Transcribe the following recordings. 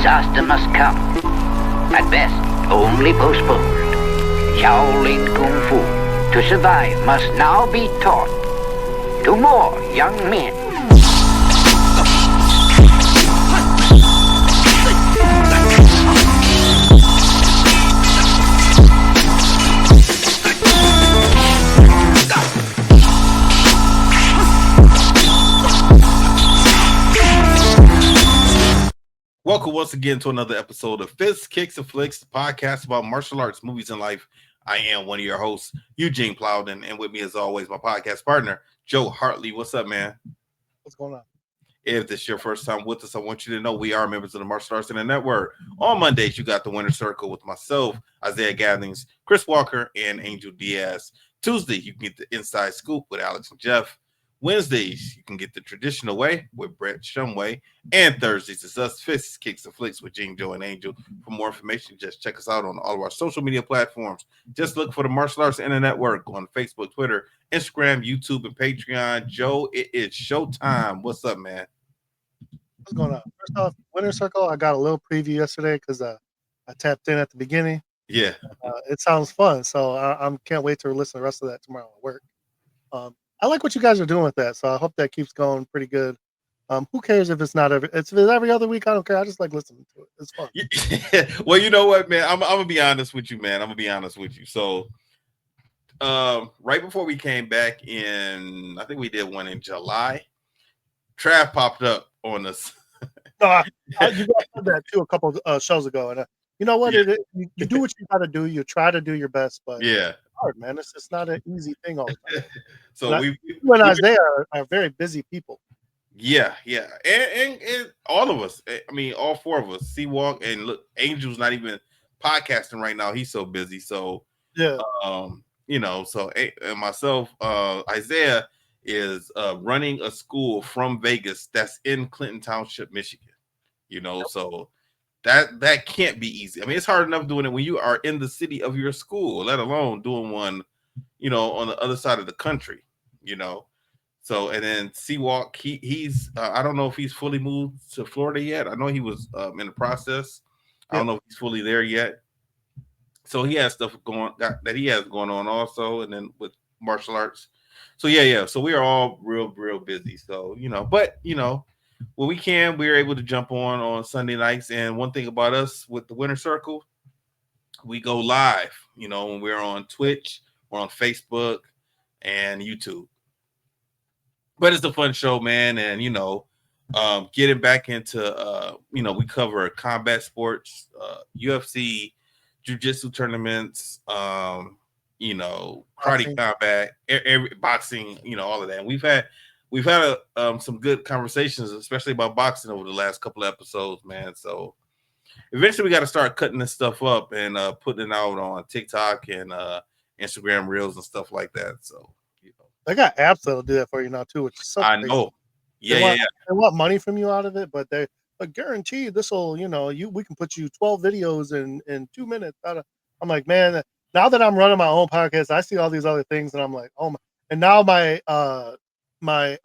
disaster must come. At best, only postponed. Shaolin Kung Fu, to survive, must now be taught to more young men. Welcome once again to another episode of Fists, Kicks, and Flicks, the podcast about martial arts, movies, and life. I am one of your hosts, Eugene Plowden, and with me, as always, my podcast partner, Joe Hartley. What's up, man? What's going on? If this is your first time with us, I want you to know we are members of the Martial Arts Center Network. On Mondays, you got the Winner Circle with myself, Isaiah Gatherings, Chris Walker, and Angel Diaz. Tuesday, you can get the Inside Scoop with Alex and Jeff. Wednesdays, you can get the Traditional Way with Brett Shumway. And Thursdays, it's us, Fists, Kicks, and Flicks with Gene, Joe, and Angel. For more information, just check us out on all of our social media platforms. Just look for the Martial Arts Internet Network on Facebook, Twitter, Instagram, YouTube, and Patreon. Joe, it is showtime. What's up, man? What's going on? First off, Winter Circle, I got a little preview yesterday because I tapped in at the beginning. Yeah. It sounds fun, so I can't wait to listen to the rest of that tomorrow at work. I like what you guys are doing with that, so I hope that keeps going pretty good. Who cares if it's not if it's every other week? I don't care. I just like listening to it. It's fun. Yeah. Well, you know what, man? I'm gonna be honest with you, man. I'm gonna be honest with you. So, right before we came back in, I think we did one in July. Trav popped up on us. You guys said that too a couple shows ago, and you know what? Yeah. You do what you got to do. You try to do your best, but Yeah, it's hard, man. It's just not an easy thing all the time. so you and Isaiah are very busy people. Yeah, and all of us. I mean, all four of us. Seawalk and look, Angel's not even podcasting right now. He's so busy. So Yeah. you know, so and myself, Isaiah is running a school from Vegas that's in Clinton Township, Michigan. You know, so that can't be easy. I mean, it's hard enough doing it when you are in the city of your school, let alone doing one, you know, on the other side of the country, you know. So, and then Seawalk, he's I don't know if he's fully moved to Florida yet. I know he was in the process. I don't know if he's fully there yet. So he has stuff that he has going on also, and then with martial arts. So yeah. So we are all real busy. So, you know, but you know, when we can, we're able to jump on Sunday nights. And one thing about us with the Winter Circle, we go live, you know, when we're on Twitch, we're on Facebook and YouTube. But it's a fun show, man. And, you know, getting back into, you know, we cover combat sports, UFC, jiu-jitsu tournaments, you know, karate combat, boxing, you know, all of that. And we've had some good conversations, especially about boxing over the last couple of episodes, man. So eventually we got to start cutting this stuff up and putting it out on TikTok and Instagram Reels and stuff like that. So, you know, They got apps that'll do that for you now too, which is so I crazy. know. They want money from you out of it, but they guarantee this will, you know, we can put you 12 videos in 2 minutes. I'm like, man, now that I'm running my own podcast, I see all these other things, and I'm like, oh my! And now my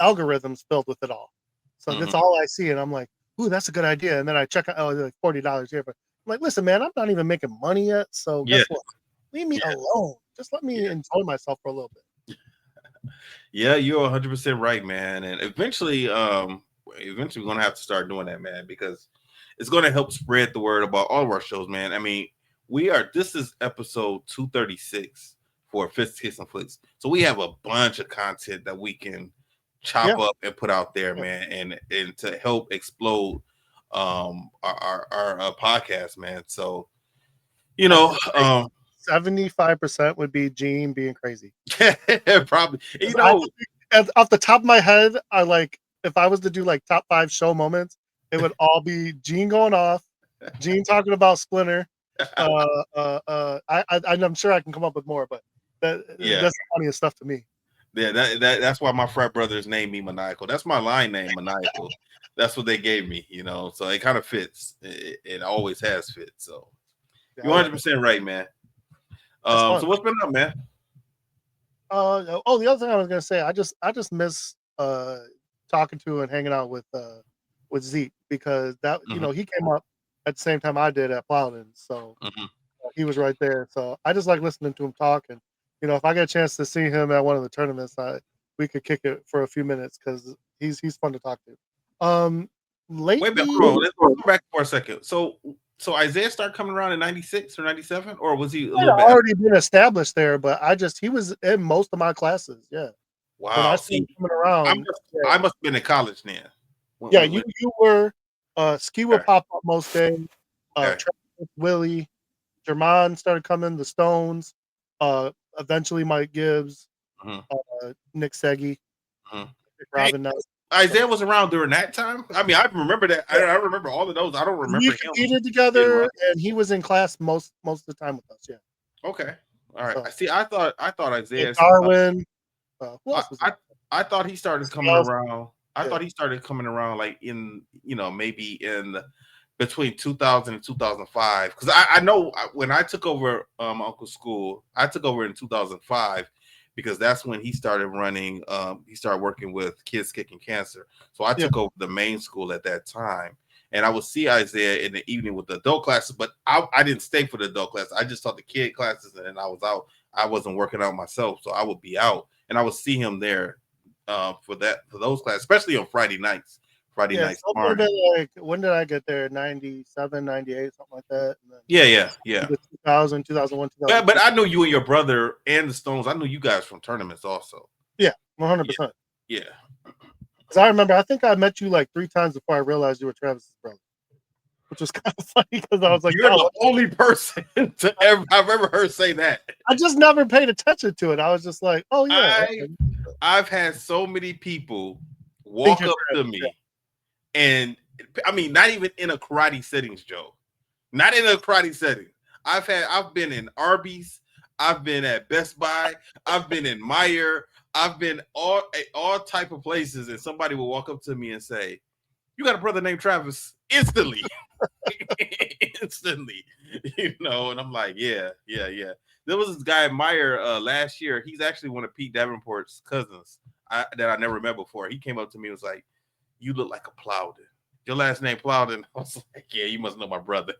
algorithm's filled with it all, so that's all I see, and I'm like, ooh, that's a good idea. And then I check out, oh, like $40 here, but I'm like, listen, man, I'm not even making money yet, so guess what? Leave me alone. Just let me enjoy myself for a little bit. Yeah, you're 100% right, man. And eventually we're gonna have to start doing that, man, because it's gonna help spread the word about all of our shows, man. I mean, this is episode 236 for Fists, Kicks, and Flicks. So we have a bunch of content that we can chop up and put out there, man, and to help explode our podcast, man. So, you know, 75% would be Gene being crazy. Probably. You know, off the top of my head, I like, if I was to do like top 5 show moments, it would all be Gene going off, Gene talking about Splinter. I'm sure I can come up with more, but that's the funniest stuff to me. Yeah, that's why my frat brothers named me Maniacal. That's my line name, Maniacal. That's what they gave me, you know. So it kind of fits. It always has fit. So you're 100% right, man. So what's been up, man? The other thing I was gonna say, I just miss talking to and hanging out with Zeke, because that you know, he came up at the same time I did at Plowden. So he was right there. So I just like listening to him talk. And, you know, if I get a chance to see him at one of the tournaments, we could kick it for a few minutes because he's fun to talk to. Wait a minute, Lately, hold on. Let's go back for a second. So Isaiah started coming around in 96 or 97, or was he a he little bit already been established there, but he was in most of my classes. Yeah. When I Wow. see him See, coming around, I must have been in college then. yeah, you were Ski would Okay. pop up most days. Okay. Travis, Willie, Jermon started coming, the Stones, eventually Mike Gibbs, Nick Seggy, Nick Hey, Robin. Isaiah was around during that time. I mean, I remember that. I remember all of those. I don't remember We him. competed together, and he was in class most of the time with us. Yeah. Okay. All right. So, See, I thought Isaiah. Darwin. Who else was there? I thought he started coming around. I thought he started coming around like in, you know, maybe in between 2000 and 2005. Because I know when I took over Uncle's school, I took over in 2005 because that's when he started running. He started working with Kids Kicking Cancer. So I took over the main school at that time. And I would see Isaiah in the evening with the adult classes, but I didn't stay for the adult class. I just taught the kid classes, and then I was out. I wasn't working out myself, so I would be out, and I would see him there for those classes, especially on Friday nights. Friday nights. So like, when did I get there? 97, 98, something like that. And then Yeah. 2000, 2001, 2002. Yeah, but I knew you and your brother and the Stones. I knew you guys from tournaments also. Yeah, 100%. Yeah. Because I remember, I think I met you like 3 times before I realized you were Travis's brother, which was kind of funny because I was like, "You're the only person I've ever heard say that." I just never paid attention to it. I was just like, "Oh yeah." I've had so many people walk up to me, and I mean, not even in a karate settings, Joe. Not in a karate setting. I've been in Arby's. I've been at Best Buy. I've been in Meijer. I've been all type of places, and somebody will walk up to me and say, "You got a brother named Travis?" Instantly. Instantly, you know, and I'm like, yeah. There was this guy at Meijer last year. He's actually one of Pete Davenport's cousins that I never met before. He came up to me and was like, "You look like a Plowden. Your last name Plowden." I was like, "Yeah, you must know my brother."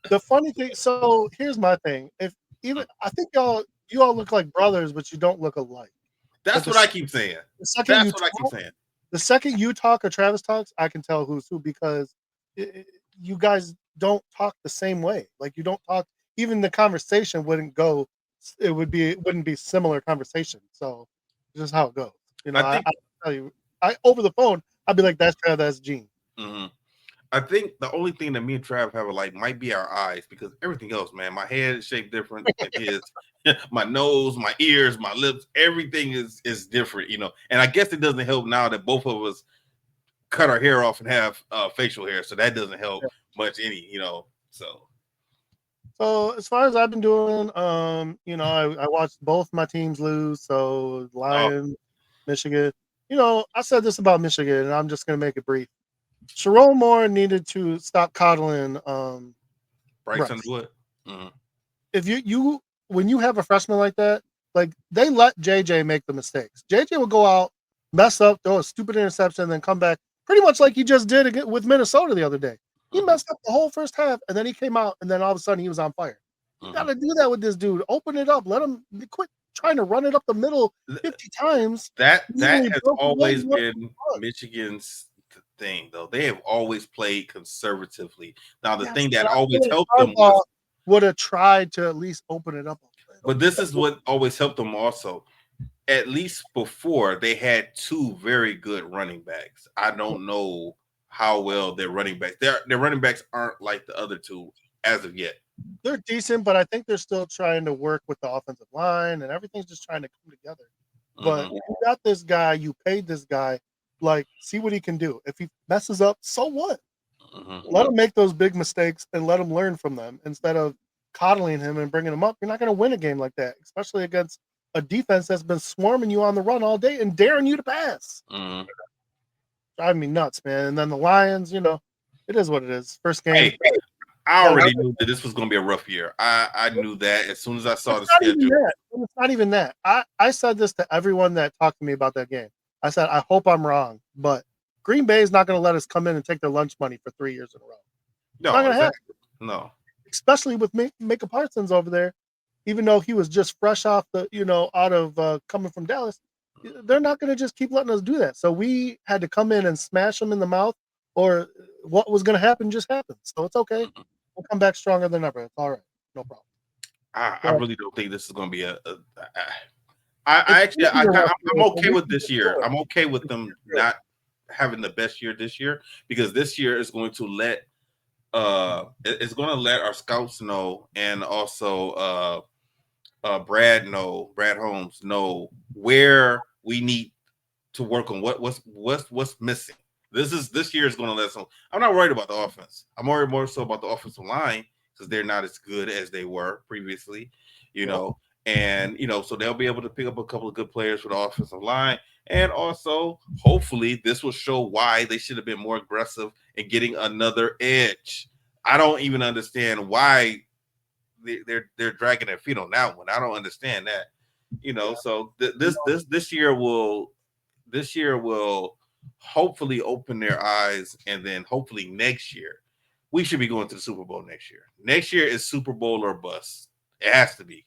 The funny thing, so here's my thing. I think you all look like brothers, but you don't look alike. That's what I keep saying. The second you talk or Travis talks, I can tell who's who because you guys don't talk the same way. Like you don't talk. Even the conversation wouldn't go. It wouldn't be similar conversation. So this is how it goes. You know, I tell you, over the phone, I'd be like, "That's Trav, that's Gene." Mm-hmm. I think the only thing that me and Trav have alike might be our eyes because everything else, man, my head is shaped different. It is my nose, my ears, my lips, everything is different, you know. And I guess it doesn't help now that both of us cut our hair off and have facial hair, so that doesn't help much any, you know. So as far as I've been doing, you know, I watched both my teams lose. So Lions, Michigan. You know, I said this about Michigan, and I'm just gonna make it brief. Sharon Moore needed to stop coddling Bryce Underwood. Mm-hmm. If you when you have a freshman like that, like they let JJ make the mistakes. JJ will go out, mess up, throw a stupid interception, and then come back pretty much like he just did with Minnesota the other day. He messed up the whole first half, and then he came out, and then all of a sudden he was on fire. You got to do that with this dude. Open it up. Let him quit trying to run it up the middle 50 times. That has always been Michigan's thing, though. They have always played conservatively. Now, the thing that always helped them would have tried to at least open it up. But this is what always helped them also. At least before, they had 2 very good running backs. I don't know how well their running backs. Their running backs aren't like the other 2 as of yet. They're decent, but I think they're still trying to work with the offensive line, and everything's just trying to come together. But you got this guy, you paid this guy, like, see what he can do. If he messes up, so what? Let him make those big mistakes and let him learn from them instead of coddling him and bringing him up. You're not going to win a game like that, especially against a defense that's been swarming you on the run all day and daring you to pass. Driving me nuts, man. And then the Lions, you know, it is what it is. First game. Hey, I already knew that this was going to be a rough year. I knew that as soon as I saw the schedule. It's not even that. I said this to everyone that talked to me about that game. I said, I hope I'm wrong, but Green Bay is not going to let us come in and take their lunch money for 3 years in a row. No, not gonna happen. exactly. No. Especially with Micah Parsons over there, even though he was just fresh off the, out of coming from Dallas, they're not going to just keep letting us do that. So we had to come in and smash them in the mouth, or what was going to happen just happened. So it's okay. We'll come back stronger than ever. It's all right. No problem. I really don't think this is going to be I'm okay with this year. I'm okay with them not having the best year this year, because this year is going to let our scouts know, and also Brad Holmes know where we need to work on what's missing. This year is going to let some. I'm not worried about the offense. I'm worried more so about the offensive line, because they're not as good as they were previously, and so they'll be able to pick up a couple of good players for the offensive line, and also hopefully this will show why they should have been more aggressive in getting another edge. I don't even understand why they're dragging their feet on that one. I don't understand that, So this year will hopefully open their eyes, and then hopefully next year we should be going to the Super Bowl next year. Next year is Super Bowl or bust. It has to be.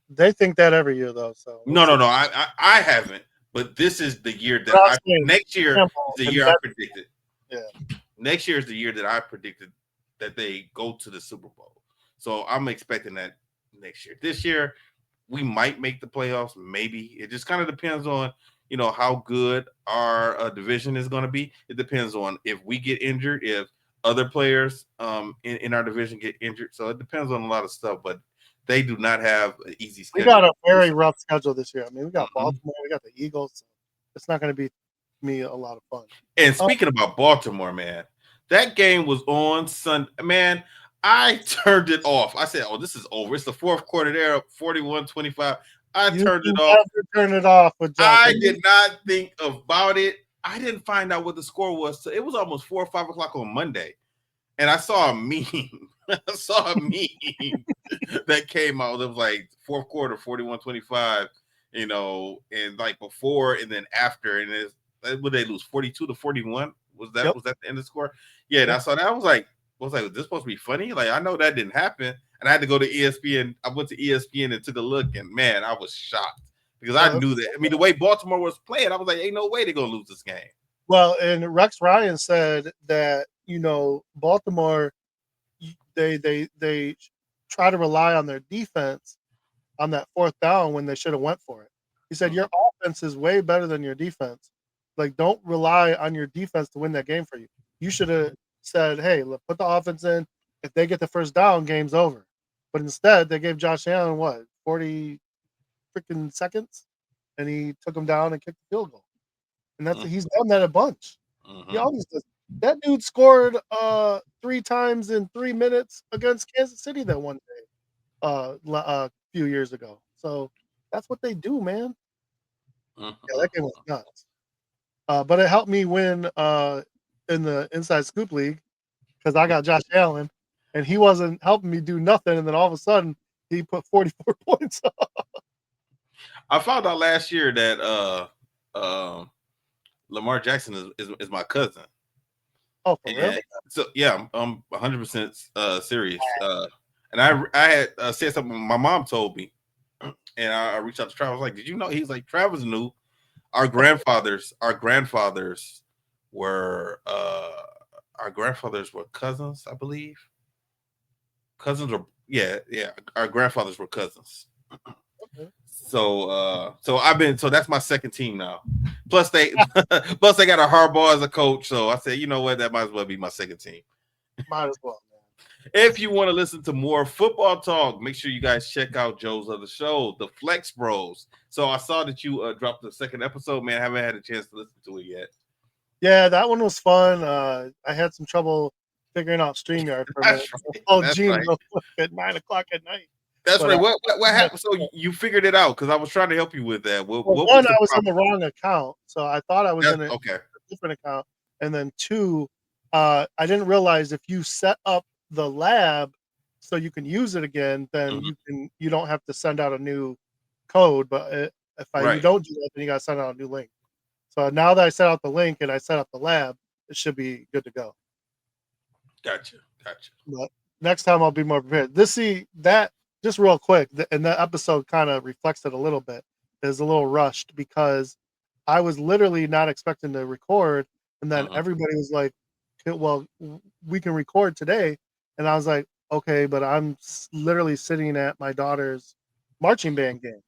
They think that every year, though. So no. I haven't. But this is the year that next year is the year I predicted. Yeah. Next year is the year that I predicted that they go to the Super Bowl. So I'm expecting that next year. This year, we might make the playoffs. Maybe. It just kind of depends on, how good our division is going to be. It depends on if we get injured, if other players in our division get injured. So it depends on a lot of stuff, but they do not have an easy schedule. We got a very rough schedule this year. I mean, we got Baltimore, we got the Eagles. So it's not going to be me a lot of fun. And speaking about Baltimore, man, that game was on Sunday. Man, I turned it off. I said, "Oh, this is over. It's the fourth quarter there, 41-25." I turned it off. Turn it off. I did not think about it. I didn't find out what the score was. So it was almost 4 or 5 o'clock on Monday, and I saw a meme. That came out. It was like fourth quarter, 41-25. And like before and then after, and would they lose 42-41? Was that the end of the score? Yeah, and I saw that. I was like, is this supposed to be funny? Like, I know that didn't happen. And I had to go to ESPN. I went to ESPN and took a look, and man, I was shocked, because I knew that. I mean, the way Baltimore was playing, I was like, ain't no way they're gonna lose this game. Well, and Rex Ryan said that, Baltimore, they try to rely on their defense on that fourth down when they should have went for it. He said, your offense is way better than your defense. Like, don't rely on your defense to win that game for you. You should have said, hey, look, put the offense in. If they get the first down, game's over. But instead, they gave Josh Allen, 40 freaking seconds? And he took him down and kicked the field goal. And he's done that a bunch. He always does. That dude scored 3 times in 3 minutes against Kansas City that one day a few years ago. So that's what they do, man. Yeah, that game was nuts. But it helped me win in the Inside Scoop League, because I got Josh Allen, and he wasn't helping me do nothing. And then all of a sudden, he put 44 points up. I found out last year that Lamar Jackson is my cousin. Oh, for real? So yeah, I'm 100% serious. And I had said something my mom told me, and I reached out to Travis. Like, did you know? He's like, Travis knew. Our grandfathers were cousins, I believe. Cousins were our grandfathers were cousins. Okay. So that's my second team now. Plus they got a Harbaugh as a coach. So I said, you know what, that might as well be my second team. Might as well, man. If you want to listen to more football talk, make sure you guys check out Joe's other show, The Flex Bros. So I saw that you dropped the second episode, man. I haven't had a chance to listen to it yet. Yeah, that one was fun. I had some trouble figuring out StreamYard for a minute. Gene at 9 o'clock at night. That's right. What happened? So you figured it out, because I was trying to help you with that. What one, I was in the wrong account, so I thought I was in a different account, and then 2, I didn't realize if you set up the lab so you can use it again, then you don't have to send out a new code. But you don't do that, then you got to send out a new link. So now that I set out the link and I set up the lab, it should be good to go. Gotcha. But next time I'll be more prepared. That just real quick, and that episode kind of reflects it a little bit. Is a little rushed because I was literally not expecting to record, and then everybody was like, "Well, we can record today," and I was like, "Okay," but I'm literally sitting at my daughter's marching band game,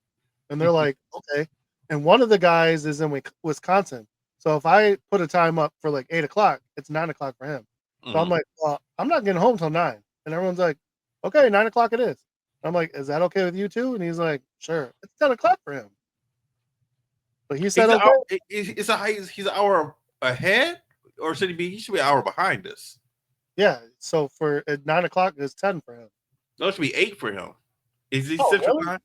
and they're like, "Okay," and one of the guys is in Wisconsin, so if I put a time up for like 8 o'clock, it's 9 o'clock for him. So I'm like, well, I'm not getting home till 9. And everyone's like, okay, 9 o'clock it is. I'm like, is that okay with you too? And he's like, sure. It's 10 o'clock for him. But he said, okay. He's an hour ahead, or should he be? He should be an hour behind us. Yeah. So at 9 o'clock, it's 10 for him. No, it should be 8 for him. Is he Central Time?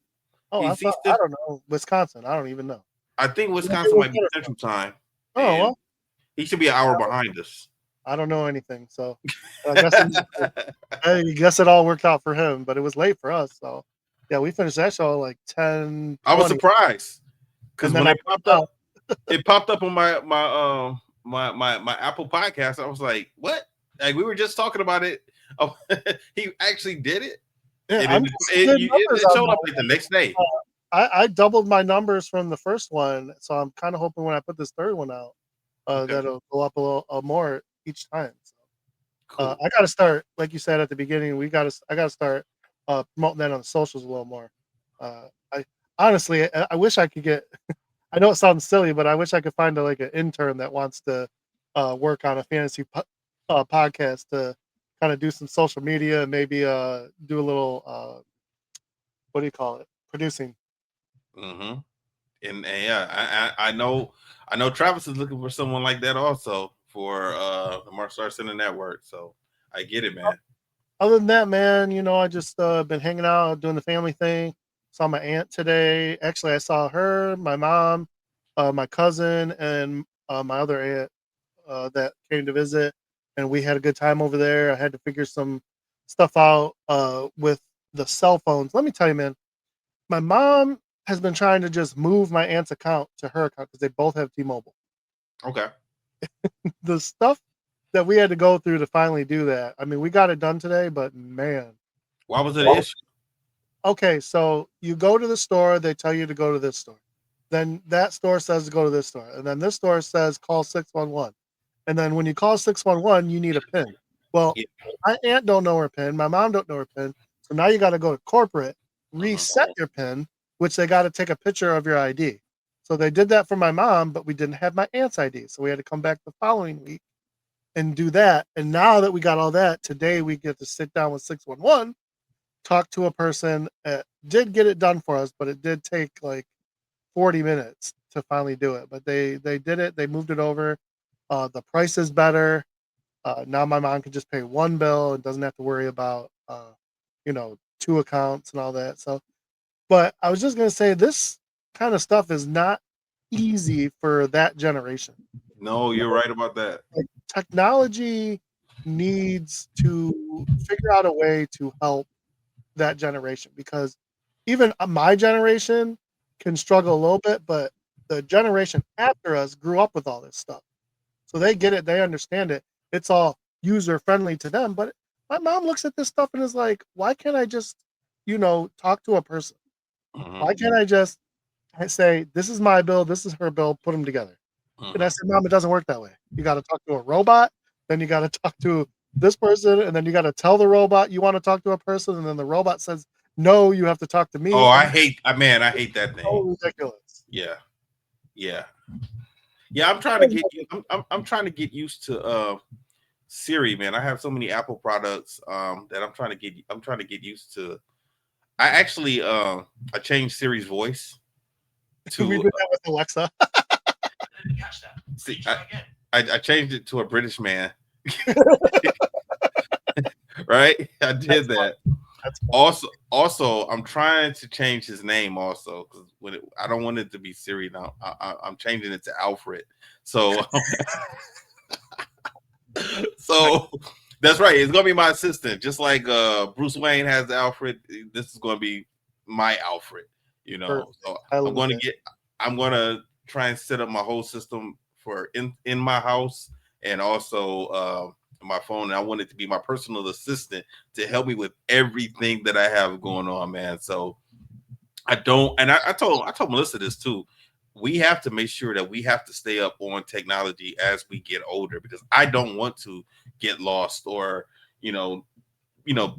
Oh, I don't know. Wisconsin. I don't even know. I think Wisconsin might be Central Time. Oh, well. He should be an hour behind us. I don't know anything, so I guess it all worked out for him, but it was late for us. So yeah, we finished that show like 10. I was surprised because when it popped up on my Apple podcast. I was like, "What?" Like we were just talking about it. Oh, he actually did it. Yeah, it showed up like the next day. I doubled my numbers from the first one, so I'm kind of hoping when I put this third one out, that'll go up a little more each time. So, cool. I got to start, like you said at the beginning. I got to start promoting that on the socials a little more. I honestly, I wish I could get. I know it sounds silly, but I wish I could find an intern that wants to work on a fantasy podcast to kind of do some social media and maybe do a little what do you call it? Producing. And yeah, I know Travis is looking for someone like that also for the Martial Arts Center Network. So I get it, man. Other than that, man, I just been hanging out, doing the family thing. Saw my aunt today. Actually, I saw her, my mom, my cousin, and my other aunt that came to visit, and we had a good time over there. I had to figure some stuff out with the cell phones. Let me tell you, man, my mom has been trying to just move my aunt's account to her account because they both have T-Mobile. Okay. The stuff that we had to go through to finally do that. I mean, we got it done today, but man. Why was it an issue? Okay, so you go to the store, they tell you to go to this store. Then that store says to go to this store. And then this store says call 611. And then when you call 611, you need a PIN. Well, my aunt don't know her PIN. My mom don't know her PIN. So now you got to go to corporate, reset your PIN, which they got to take a picture of your ID. So they did that for my mom, but we didn't have my aunt's ID. So we had to come back the following week and do that. And now that we got all that, today we get to sit down with 611, talk to a person. Did get it done for us, but it did take like 40 minutes to finally do it. But they did it. They moved it over. The price is better. Now my mom can just pay one bill and doesn't have to worry about, 2 accounts and all that. So, but I was just going to say this kind of stuff is not easy for that generation. No, you're right about that. Like, technology needs to figure out a way to help that generation, because even my generation can struggle a little bit, but the generation after us grew up with all this stuff. So they get it, they understand it. It's all user friendly to them. But my mom looks at this stuff and is like, why can't I just, talk to a person? Why can't I just say, this is my bill, this is her bill, put them together? And I said, Mom, it doesn't work that way. You got to talk to a robot, then you got to talk to this person, and then you got to tell the robot you want to talk to a person, and then the robot says, no, you have to talk to me. Oh, I hate that thing. So ridiculous. Yeah. I'm trying to get I'm trying to get used to Siri, man. I have so many Apple products that I'm trying to get used to. I actually I changed Siri's voice to we did that with Alexa. See, I changed it to a British man. Right? I did that. Also, I'm trying to change his name also, because I don't want it to be Siri now. I'm changing it to Alfred. So, so that's right. It's gonna be my assistant, just like Bruce Wayne has Alfred. This is gonna be my Alfred. So I'm gonna try and set up my whole system for in my house, and also my phone, and I want it to be my personal assistant to help me with everything that I have going on, man. So I don't, and I told Melissa this too. We have to make sure that we have to stay up on technology as we get older, because I don't want to get lost or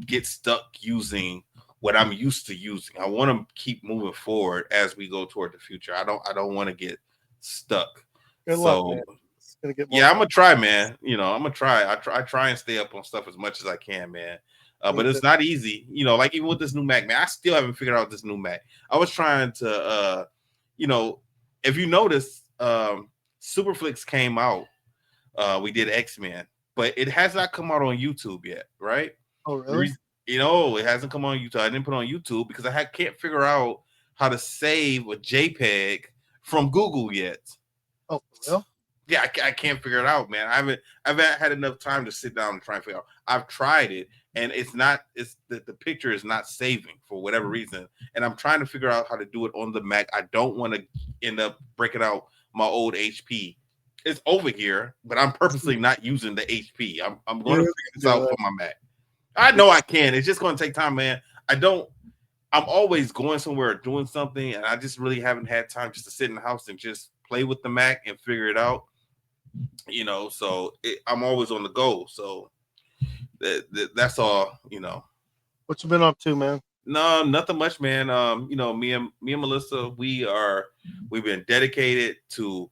get stuck using what I'm used to using. I want to keep moving forward as we go toward the future. I don't want to get stuck. Good luck, man. It's gonna get more I'm gonna try, man. I'm gonna try. I try and stay up on stuff as much as I can, man. But it's not easy. Like even with this new Mac, man, I still haven't figured out this new Mac. I was trying to, if you notice, Superflix came out. We did X-Men, but it has not come out on YouTube yet, right? Oh, really? It hasn't come on YouTube. I didn't put it on YouTube because I can't figure out how to save a JPEG from Google yet. Oh, for real? Yeah, I can't figure it out, man. I haven't had enough time to sit down and try and figure out. I've tried it, and the picture is not saving for whatever reason. And I'm trying to figure out how to do it on the Mac. I don't want to end up breaking out my old HP. It's over here, but I'm purposely not using the HP. I'm going to figure this out for my Mac. I know I can. It's just going to take time, man. I'm always going somewhere or doing something, and I just really haven't had time just to sit in the house and just play with the Mac and figure it out. So I'm always on the go. So that's all. What you been up to, man? No, nothing much, man. Me and Melissa, we've been dedicated to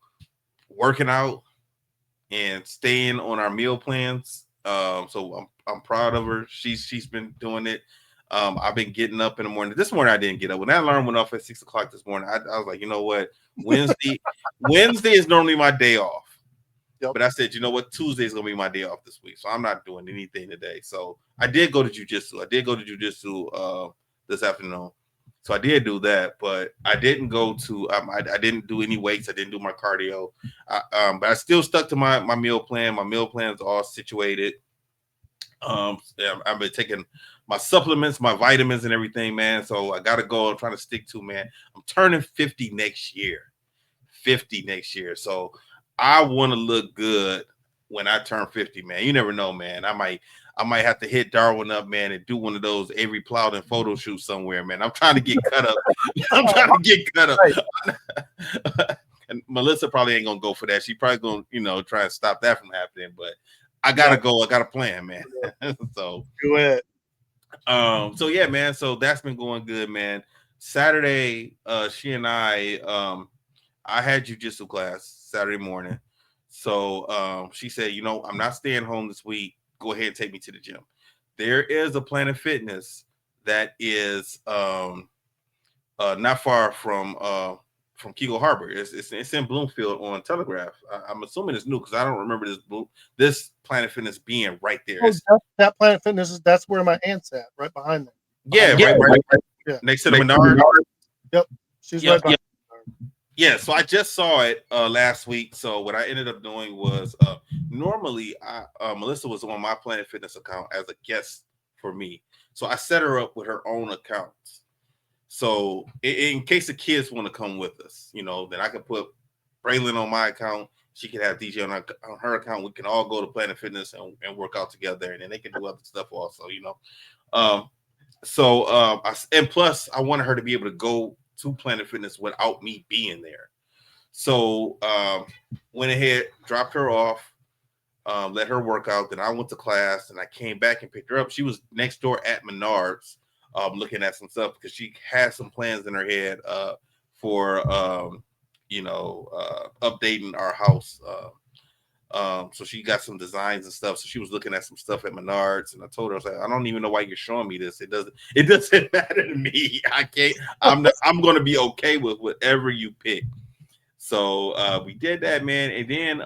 working out and staying on our meal plans. So I'm proud of her. She's been doing it. I've been getting up in the morning. This morning I didn't get up. When that alarm went off at 6 o'clock this morning, I was like, you know what? Wednesday is normally my day off. Yep. But I said, you know what? Tuesday is gonna be my day off this week, so I'm not doing anything today. So I did go to jujitsu. This afternoon. So I did do that, but I didn't go to. I didn't do any weights. I didn't do my cardio. But I still stuck to my meal plan. My meal plan is all situated. I've been taking my supplements, my vitamins, and everything, man. So I gotta go. I'm trying to stick to, man. I'm turning 50 next year. 50 next year. So I want to look good when I turn 50, man. You never know, man. I might have to hit Darwin up, man, and do one of those Avery Plowden photo shoots somewhere, man. I'm trying to get cut up. I'm trying to get cut up. And Melissa probably ain't gonna go for that. She probably gonna, try and stop that from happening. But I gotta go. I got a plan, man. So do it. So yeah, man. So that's been going good, man. Saturday, she and I had jujitsu class Saturday morning. So she said, I'm not staying home this week. Go ahead and take me to the gym. There is a Planet Fitness that is not far from Kegel Harbor. It's in Bloomfield on Telegraph. I'm assuming it's new because I don't remember this Planet Fitness being right there. That Planet Fitness that's where my aunt's at, right behind them. Right. Next to the Menard. Yep, she's right behind. Yeah, so I just saw it last week. So what I ended up doing was normally Melissa was on my Planet Fitness account as a guest for me. So I set her up with her own accounts. So in case the kids want to come with us, then I could put Braylon on my account. She could have DJ on her account. We can all go to Planet Fitness and work out together, and then they can do other stuff also, and plus I wanted her to be able to go to Planet Fitness without me being there. So went ahead, dropped her off, let her work out. Then I went to class and I came back and picked her up. She was next door at Menards looking at some stuff because she had some plans in her head for updating our house. So she got some designs and stuff. So she was looking at some stuff at Menards, and I told her, I was like, I don't even know why you're showing me this. It doesn't matter to me. I can't. I'm going to be okay with whatever you pick. So we did that, man, and then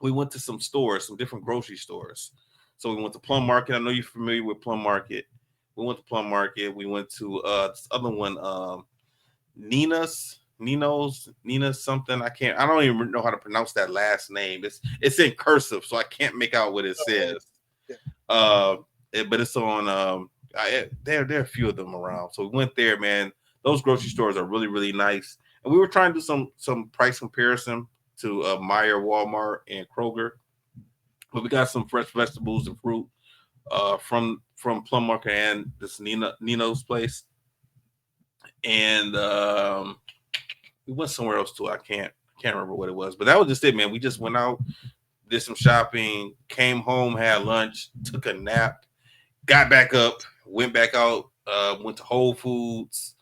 we went to some stores, some different grocery stores. So we went to Plum Market. I know you're familiar with Plum Market. We went to Plum Market. We went to this other one, Nina's something. I don't even know how to pronounce that last name. It's in cursive, so I can't make out what it says. But it's on there are a few of them around. So we went there, man. Those grocery stores are really, really nice. And we were trying to do some price comparison to Meijer, Walmart, and Kroger. But we got some fresh vegetables and fruit from Plum Market and this Nino's place. And we went somewhere else too. I can't remember what it was, but that was just it, man. We just went out, did some shopping, came home, had lunch, took a nap, got back up, went back out, went to Whole Foods,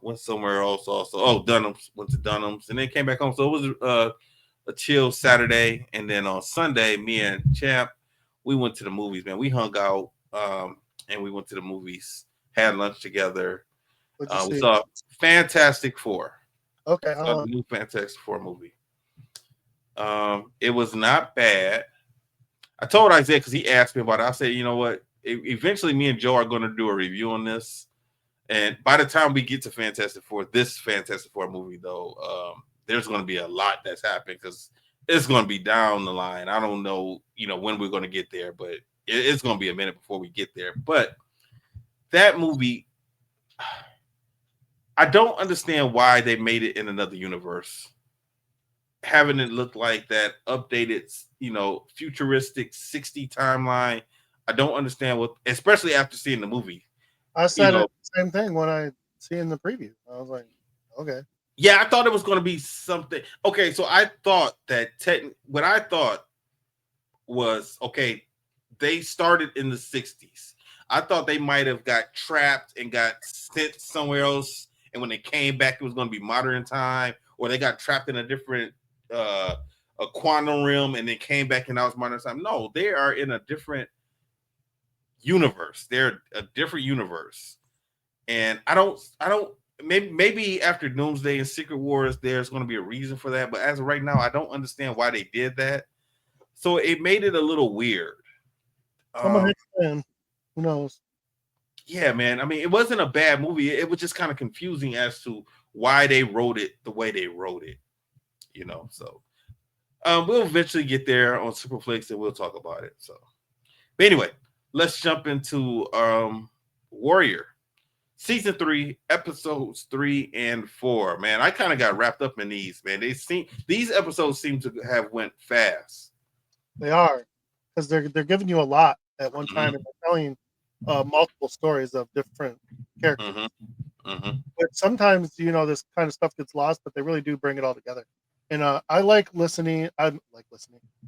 went somewhere else also. Oh, Dunham's, went to Dunham's, and then came back home. So it was a chill Saturday, and then on Sunday, me and Champ, we went to the movies, man. We hung out, and we went to the movies, had lunch together. We saw Fantastic Four. Okay, the new Fantastic Four movie. It was not bad. I told Isaiah because he asked me about it. I said, you know what? Eventually, me and Joe are going to do a review on this, and by the time we get to this Fantastic Four movie, though, there's going to be a lot that's happened because it's going to be down the line. I don't know, when we're going to get there, but it's going to be a minute before we get there. But that movie, I don't understand why they made it in another universe. Having it look like that updated, futuristic 60 timeline. I don't understand especially after seeing the movie. I said the same thing when I see in the preview. I was like, okay. Yeah, I thought it was going to be something. Okay, so I thought that what I thought was, okay, they started in the 60s. I thought they might have got trapped and got sent somewhere else. And when they came back, it was going to be modern time, or they got trapped in a different a quantum realm and then came back and now it's modern time. No, they are in a different universe. They're a different universe. And I don't maybe after Doomsday and Secret Wars, there's going to be a reason for that. But as of right now, I don't understand why they did that. So it made it a little weird. Who knows? Yeah, man. I mean, it wasn't a bad movie. It was just kind of confusing as to why they wrote it the way they wrote it. So we'll eventually get there on Superflix and we'll talk about it. So, but anyway, let's jump into Warrior season 3, episodes 3 and 4. Man, I kind of got wrapped up in these. Man, these episodes seem to have went fast. They are, because they're giving you a lot at one time, and they're telling multiple stories of different characters. But sometimes this kind of stuff gets lost, but they really do bring it all together. And I like listening. I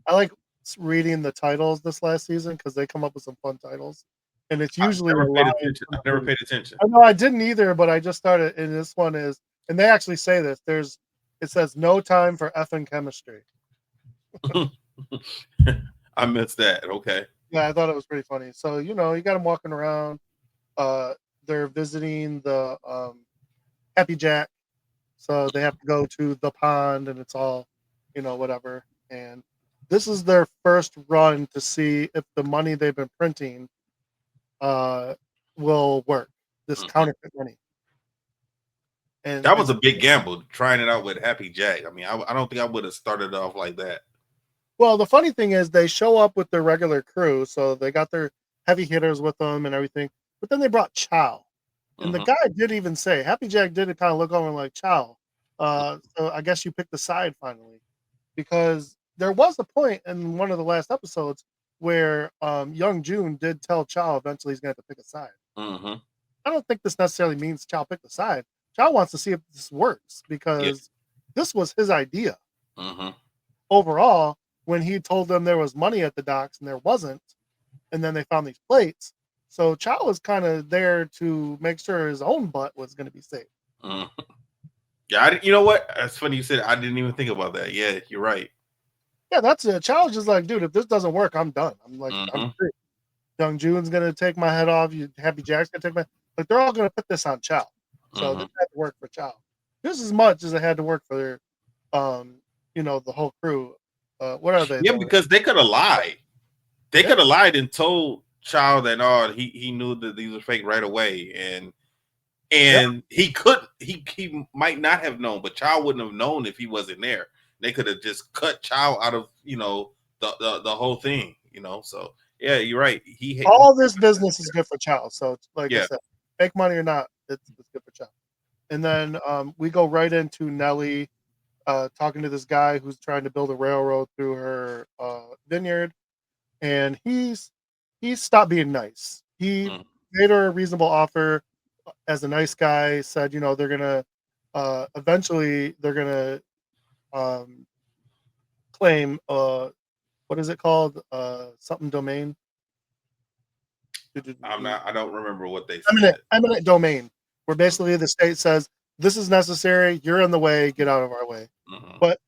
like reading the titles this last season because they come up with some fun titles. And it's usually I never paid attention. I know I didn't either, but I just started. And this one is, and they actually say this. It says no time for effing chemistry. I missed that. Okay. Yeah, I thought it was pretty funny. So you got them walking around. They're visiting the Happy Jack. So they have to go to the pond, and it's all, whatever. And this is their first run to see if the money they've been printing will work. This counterfeit money. And that was a big gamble, trying it out with Happy Jack. I mean, I don't think I would have started off like that. Well, the funny thing is they show up with their regular crew, so they got their heavy hitters with them and everything. But then they brought Chow. And the guy did even say, Happy Jack did kind of look over like, Chow, so I guess you picked the side finally. Because there was a point in one of the last episodes where young June did tell Chow eventually he's going to have to pick a side. I don't think this necessarily means Chow picked a side. Chow wants to see if this works because this was his idea. Overall, when he told them there was money at the docks and there wasn't, and then they found these plates, so Chow was kind of there to make sure his own butt was going to be safe. Yeah, you know what? That's funny you said it. I didn't even think about that. Yeah, you're right. Yeah, that's it. Chow's just like, dude, if this doesn't work, I'm done. I'm like, I'm free. Young June's going to take my head off. Happy Jack's going to take my... Like, they're all going to put this on Chow. So this had to work for Chow. Just as much as it had to work for their, the whole crew. What are they? Yeah, because they could have lied. They could have lied and told Chow that he knew that these were fake right away, and he might not have known, but Chow wouldn't have known if he wasn't there. They could have just cut Chow out of the whole thing. So yeah, you're right. All this business is good for Chow. So I said, fake money or not, it's good for Chow. And then we go right into Nelly talking to this guy who's trying to build a railroad through her vineyard, and he stopped being nice. He Mm. made her a reasonable offer as a nice guy. Said, they're gonna eventually they're gonna um, claim what is it called? Something domain. I don't remember what they Eminent said. eminent domain, where basically the state says this is necessary. You're in the way. Get out of our way. Mhm. But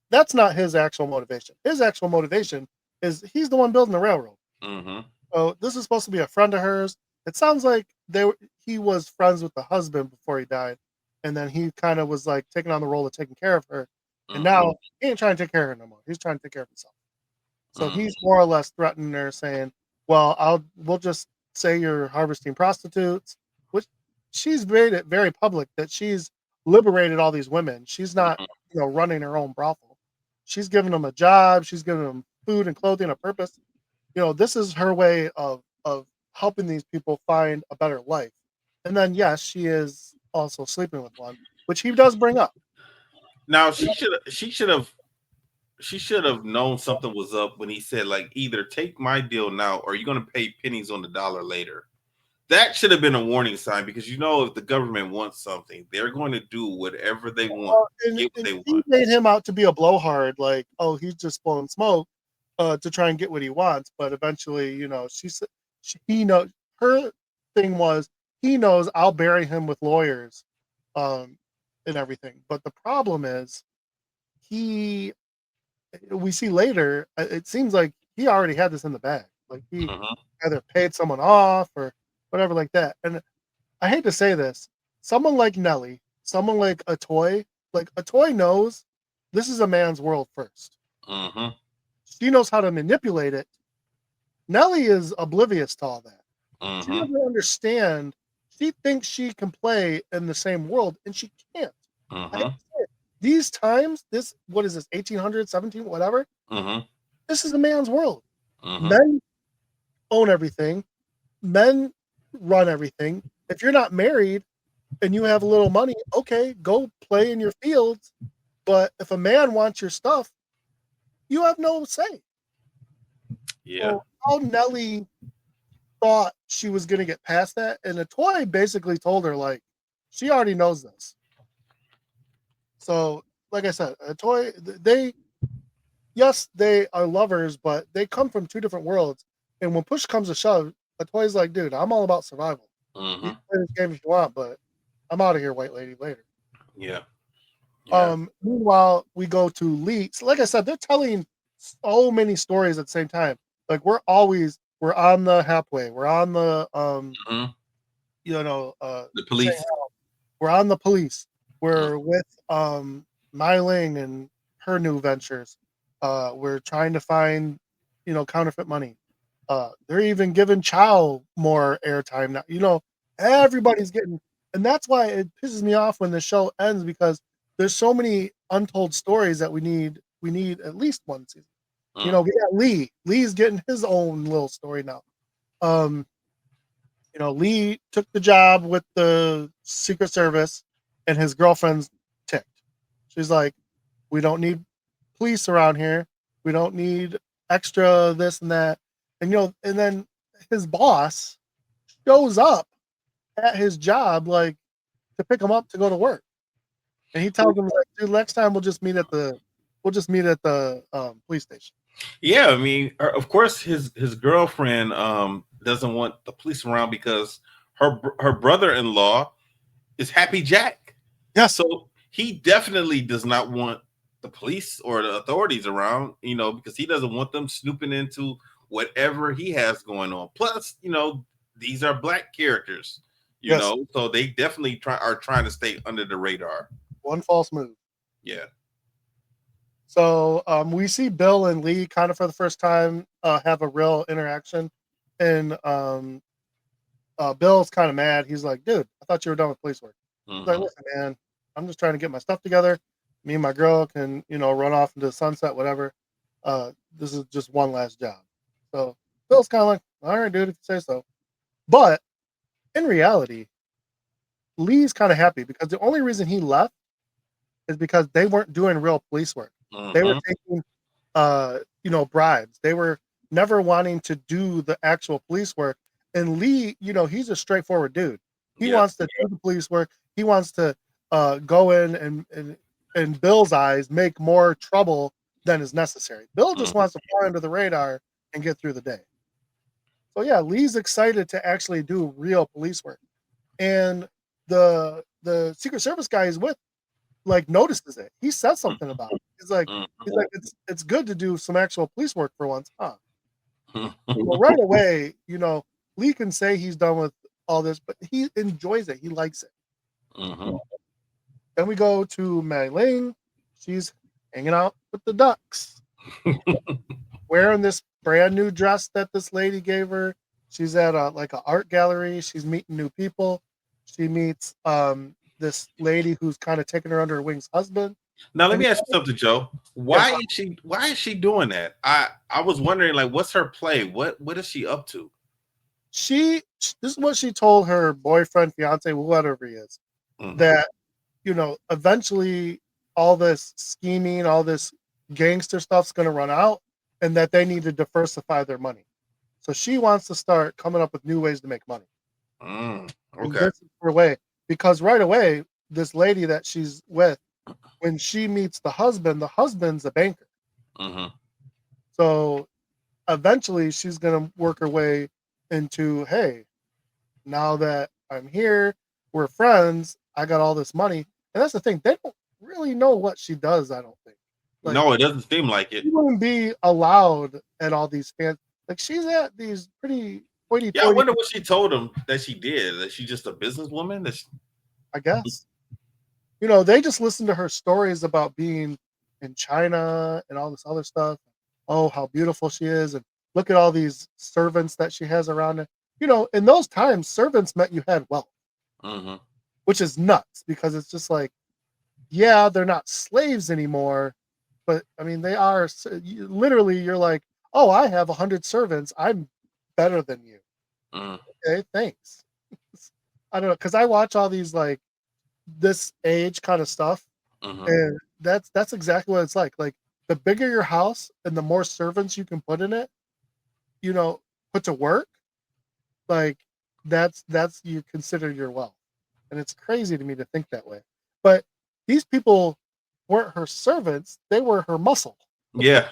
that's not his actual motivation. His actual motivation is he's the one building the railroad. Mhm. So this is supposed to be a friend of hers. It sounds like he was friends with the husband before he died, and then he kind of was like taking on the role of taking care of her. And Mhm. now he ain't trying to take care of her no more. He's trying to take care of himself. So Mhm. he's more or less threatening her, saying, "Well, we'll just say you're harvesting prostitutes," which she's made it very public that she's liberated all these women. She's not, Mhm. running her own brothel. She's giving them a job. She's giving them food and clothing, a purpose. This is her way of helping these people find a better life. And then, yes, she is also sleeping with one, which he does bring up. Now she should have known something was up when he said, like, either take my deal now or you're going to pay pennies on the dollar later. That should have been a warning sign, because if the government wants something, they're going to do whatever they want, And, get what and they she want. made him out to be a blowhard, like, oh, he's just blowing smoke to try and get what he wants. But eventually, she said he knows her thing was he knows I'll bury him with lawyers, um, and everything. But the problem is he we see later, it seems like he already had this in the bag. Like he Mhm. either paid someone off or whatever like that. And I hate to say this, someone like Nelly, someone like a toy knows this is a man's world first. Mhm. She knows how to manipulate it. Nelly is oblivious to all that. She Mhm. doesn't understand. She thinks she can play in the same world, and she can't. I hate Mhm. to say it. These times, what is this, 1800, 17, whatever? Mhm. This is a man's world. Mhm. Men own everything. Men run everything. If you're not married and you have a little money, okay, go play in your fields. But if a man wants your stuff, you have no say. Yeah. So how Nelly thought she was gonna get past that, and the toy basically told her like she already knows this. So, like I said, a toy they yes, they are lovers, but they come from two different worlds. And when push comes to shove, a toy's like, dude, I'm all about survival. You can Mhm. play this game if you want, but I'm out of here, white lady, later. Yeah. Yeah. Meanwhile, we go to Lee. So like I said, they're telling so many stories at the same time. Like we're on the halfway. We're on the Mhm. The Shanghai. police. We're on the police. Mm. We're with Mai Ling and her new ventures. We're trying to find, counterfeit money. They're even giving Chow more airtime now. Everybody's getting, and that's why it pisses me off when the show ends, because there's so many untold stories that we need. We need at least one season. Mm. We got Lee. Lee's getting his own little story now. Um, Lee took the job with the Secret Service, and his girlfriend's ticked. She's like, "We don't need police around here. We don't need extra this and that." And then his boss shows up at his job, like, to pick him up to go to work, and he tells him like, "Dude, next time we'll just meet at the police station." Yeah, I mean, of course, his girlfriend doesn't want the police around because her brother-in-law is Happy Jack. Yes, So he definitely does not want the police or the authorities around, because he doesn't want them snooping into whatever he has going on. Plus, these are black characters, yes, so they definitely are trying to stay under the radar. one false move. Yeah. So we see Bill and Lee kind of for the first time have a real interaction, and Bill's kind of mad. He's like, "Dude, I thought you were done with police work." He's like, Hmm. "Listen, man, I'm just trying to get my stuff together. Me and my girl can, run off into the sunset, whatever. This is just one last job." So Bill's kind of like, "All right, dude, if you say so." But in reality, Lee's kind of happy because the only reason he left is because they weren't doing real police work. They were taking, bribes. They were never wanting to do the actual police work. And Lee, he's a straightforward dude. He wants to do the police work. He wants to go in and in Bill's eyes, make more trouble than is necessary. Bill just wants to fly under the radar and get through the day. So yeah, Lee's excited to actually do real police work. And the Secret Service guy he's with, like, notices it. He says something about it. He's like, it's good to do some actual police work for once, huh? Well, right away, Lee can say he's done with all this, but he enjoys it. He likes it. Then we go to Mei Ling. She's hanging out with the ducks, wearing this brand new dress that this lady gave her. She's at an art gallery. She's meeting new people. She meets this lady who's kind of taking her under her wing's husband. Now let me ask you something, Joe. Why is she doing that? I was wondering, like, what's her play? What is she up to? This is what she told her boyfriend, fiance, whatever he is, that eventually all this scheming, all this gangster stuff's going to run out, and that they need to diversify their money. So she wants to start coming up with new ways to make money. Okay. This is her way, because right away, this lady that she's with, when she meets the husband's a banker. So eventually she's going to work her way into, hey, now that I'm here, we're friends, I got all this money. And that's the thing. They don't really know what she does, I don't think. Like, no, it doesn't seem like it. She wouldn't be allowed at all these fans. Like, she's at these pretty hoity-toity. Yeah, I wonder what she told him that she did. That she's just a businesswoman? I guess. They just listen to her stories about being in China and all this other stuff. Oh, how beautiful she is. And look at all these servants that she has around her. In those times, servants meant you had wealth. Which is nuts, because it's just like, yeah, they're not slaves anymore. But, I mean, they are. Literally, you're like, oh, I have 100 servants. I'm better than you. Okay, thanks. I don't know, because I watch all these, like, this age kind of stuff, and that's exactly what it's like. Like, the bigger your house and the more servants you can put in it, put to work, like, that's you consider your wealth. And it's crazy to me to think that way. But these people weren't her servants, they were her muscle. Yeah.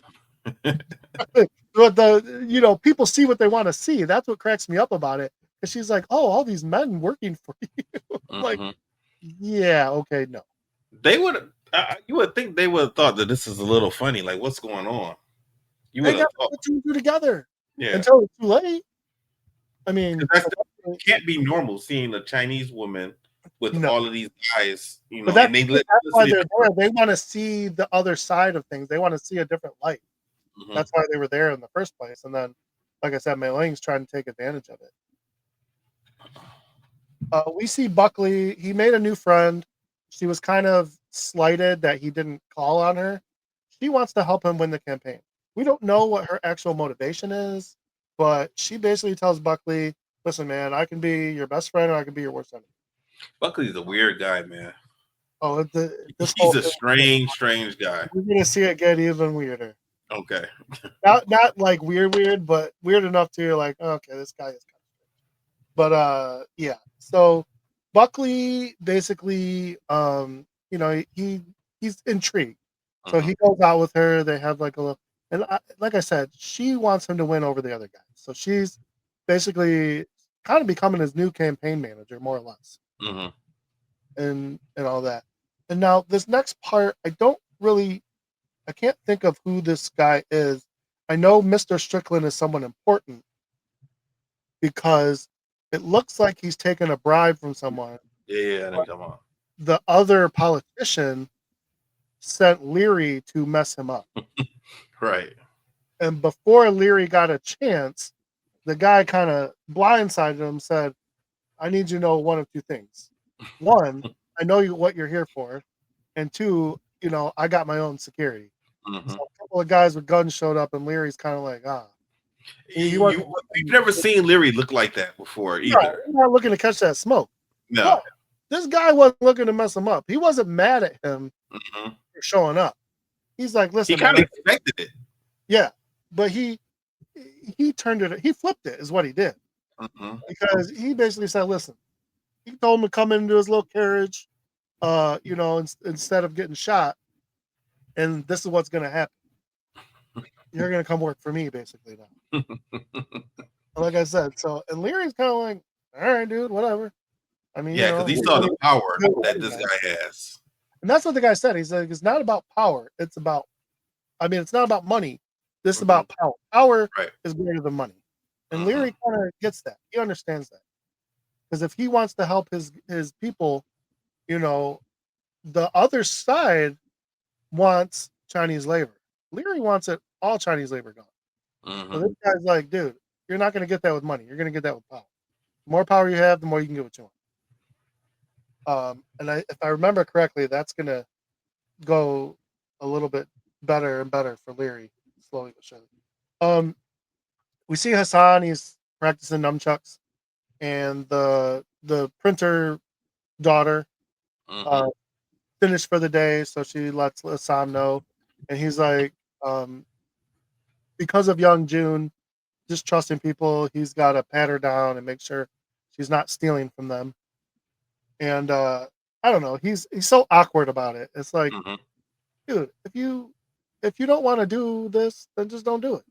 But people see what they want to see. That's what cracks me up about it. Because she's like, oh, all these men working for you. Like, yeah, okay, no. They would. You would think they would have thought that this is a little funny. Like, what's going on? They got to put two and two together. Yeah. Until it's too late. I mean, it can't be normal seeing a Chinese woman with all of these guys. But that's why they're there. They want to see the other side of things. They want to see a different light. That's why they were there in the first place. And then, like I said, Mei Ling's trying to take advantage of it. We see Buckley. He made a new friend. She was kind of slighted that he didn't call on her. She wants to help him win the campaign. We don't know what her actual motivation is, but she basically tells Buckley, listen, man, I can be your best friend or I can be your worst enemy. Wesley's a weird guy, man. Oh, he's a strange guy. We're gonna see it get even weirder. Okay. not like weird, but weird enough to you're like, oh, okay, this guy is kind of strange. But yeah. So Buckley basically, he's intrigued. So he goes out with her. They have like a little, and like I said, she wants him to win over the other guy. So she's basically kind of becoming his new campaign manager, more or less. And all that. And now this next part, I can't think of who this guy is. I know Mr. Strickland is someone important because it looks like he's taken a bribe from someone. Yeah, come on. The other politician sent Leary to mess him up. Right. And before Leary got a chance, the guy kind of blindsided him, said, I need you to know one of two things. One, I know what you're here for. And two, I got my own security. So a couple of guys with guns showed up, and Leary's kind of like, You've never seen Leary look like that before either. No, I'm not looking to catch that smoke. No. But This guy wasn't looking to mess him up. He wasn't mad at him for showing up. He's like, listen, he kind of expected it. Yeah, but he turned it. He flipped it, is what he did, because he basically said, listen. He told him to come into his little carriage, instead of getting shot, and this is what's going to happen. You're going to come work for me, basically now. Like I said, and Leary's kind of like, all right, dude, whatever. I mean, yeah, because he saw the power that this guy has. And that's what the guy said. He said, it's not about power. It's not about money. This is about power. Power is greater than money. And Leary kind of gets that. He understands that. Because if he wants to help his people, the other side wants Chinese labor. Leary wants it all Chinese labor gone. So this guy's like, dude, you're not going to get that with money. You're going to get that with power. The more power you have, the more you can get what you want. If I remember correctly, that's going to go a little bit better and better for Leary, slowly but surely. We see Hassan. He's practicing nunchucks, and the printer daughter finished for the day, so she lets Hassan know, and he's like, because of young June, just trusting people, he's got to pat her down and make sure she's not stealing from them. And I don't know, he's so awkward about it. It's like, dude, if you don't want to do this, then just don't do it.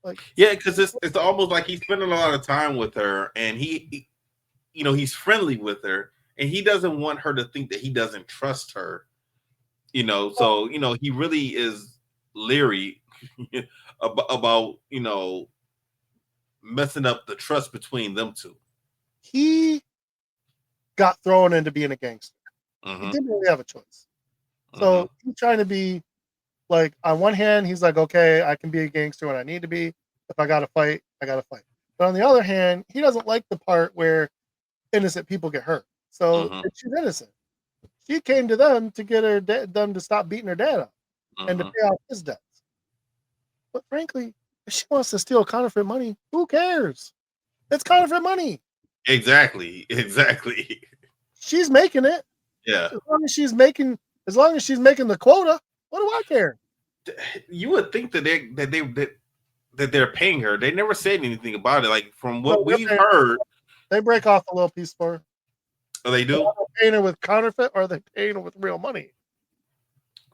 Like, yeah, because it's almost like he's spending a lot of time with her, and he he's friendly with her, and he doesn't want her to think that he doesn't trust her. So he really is leery about messing up the trust between them two. He got thrown into being a gangster. He didn't really have a choice. So he's trying to be like, on one hand, he's like, okay, I can be a gangster when I need to be. If I gotta fight, I gotta fight. But on the other hand, he doesn't like the part where innocent people get hurt. So she's innocent. She came to them to get them to stop beating her dad up and to pay off his debts. But frankly, if she wants to steal counterfeit money, who cares? It's counterfeit money. Exactly. She's making it. Yeah. As long as she's making the quota, what do I care? You would think that they're paying her. They never said anything about it. Like, from what we've heard, they break off a little piece for her. Oh, they do? Are they paying her with counterfeit, or are they paying her with real money?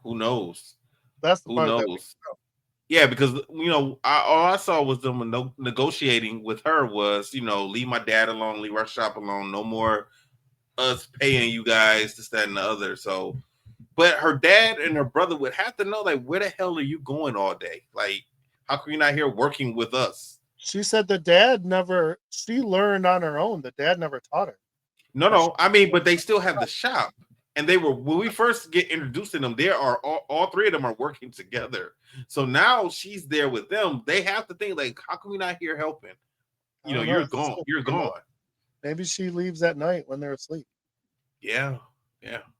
Who knows? That's the part that we know. Yeah, because all I saw was them negotiating with her was, leave my dad alone, leave our shop alone, no more us paying you guys, this, that, and the other. So, but her dad and her brother would have to know, like, where the hell are you going all day? Like, how come you're not here working with us? She said she learned on her own. The dad never taught her. No. I mean, but they still have the shop. And when we first get introduced to them, there are all three of them are working together. So now she's there with them. They have to think, like, how come you're not here helping? You're gone. You're gone. Maybe she leaves at night when they're asleep. Yeah,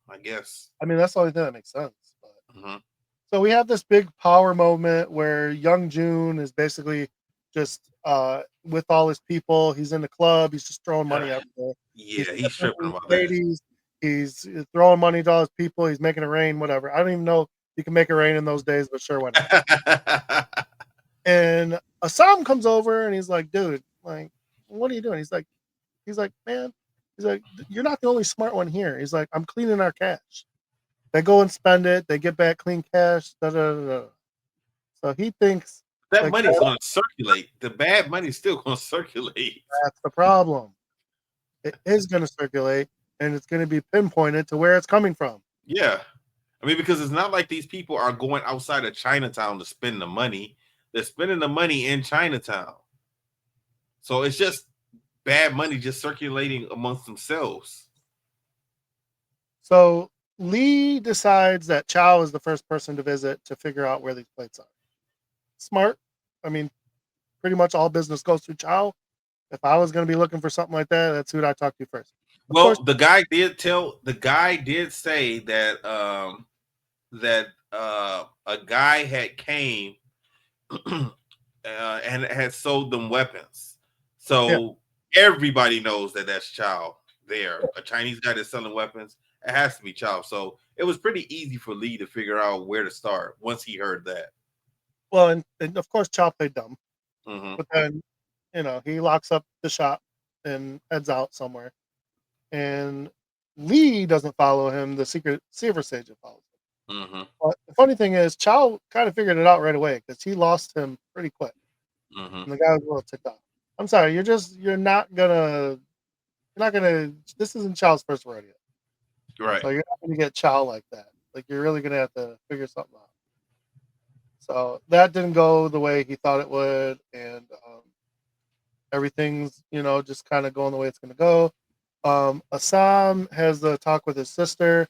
I guess. I mean, that's the only thing that makes sense. But. So we have this big power moment where young June is basically just with all his people. He's in the club. He's just throwing money everywhere. Yeah, he's tripping about ladies. That. He's throwing money to all his people. He's making it rain, whatever. I don't even know if you can make it rain in those days, but sure, why not? And Assam comes over and he's like, dude, like, what are you doing? He's like, man, you're not the only smart one here. He's like, I'm cleaning our cash. They go and spend it. They get back clean cash. So he thinks that money's going to circulate. The bad money's still going to circulate. That's the problem. It is going to circulate, and it's going to be pinpointed to where it's coming from. Yeah. I mean, because it's not like these people are going outside of Chinatown to spend the money. They're spending the money in Chinatown. So it's just bad money just circulating amongst themselves. So Lee decides that Chow is the first person to visit to figure out where these plates are. Smart. I mean, pretty much all business goes through Chow. If I was going to be looking for something like that, that's who I'd talk to first. Well, the guy did say that a guy had came and had sold them weapons. So everybody knows that that's Chow. there, a Chinese guy that's selling weapons, it has to be Chow. So it was pretty easy for Lee to figure out where to start once he heard that. Well, and of course, Chow played dumb, Mm-hmm. but then he locks up the shop and heads out somewhere, and Lee doesn't follow him. The secret agent follows him. Mm-hmm. But the funny thing is, Chow kind of figured it out right away because he lost him pretty quick, Mm-hmm. and the guy was a little ticked off. I'm sorry, you're not gonna. This isn't Chow's first rodeo. Right. So you're not gonna get Chow like that. Like you're really gonna have to figure something out. So that didn't go the way he thought it would, and everything's just kind of going the way it's gonna go. Assam has the talk with his sister,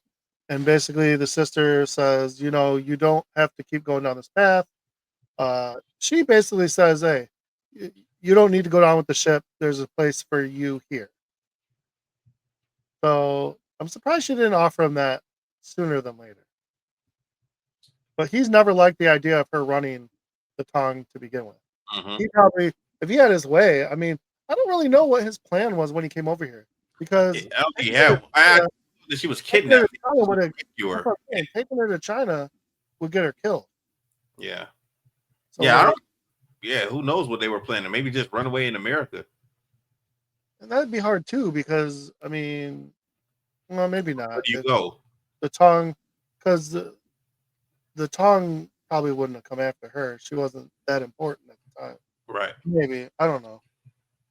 and basically the sister says, you don't have to keep going down this path. She basically says, hey, you don't need to go down with the ship. There's a place for you here. So I'm surprised she didn't offer him that sooner than later. But he's never liked the idea of her running the Tong to begin with. Mm-hmm. He probably, if he had his way, I mean, I don't really know what his plan was when he came over here because I thought she was kidnapped. Taking her to China would get her killed. Yeah. So who knows what they were planning? Maybe just run away in America. And that'd be hard too, because I mean, well, maybe not. Where do you go? The Tong, because the Tong probably wouldn't have come after her. She wasn't that important at the time. Right. Maybe. I don't know.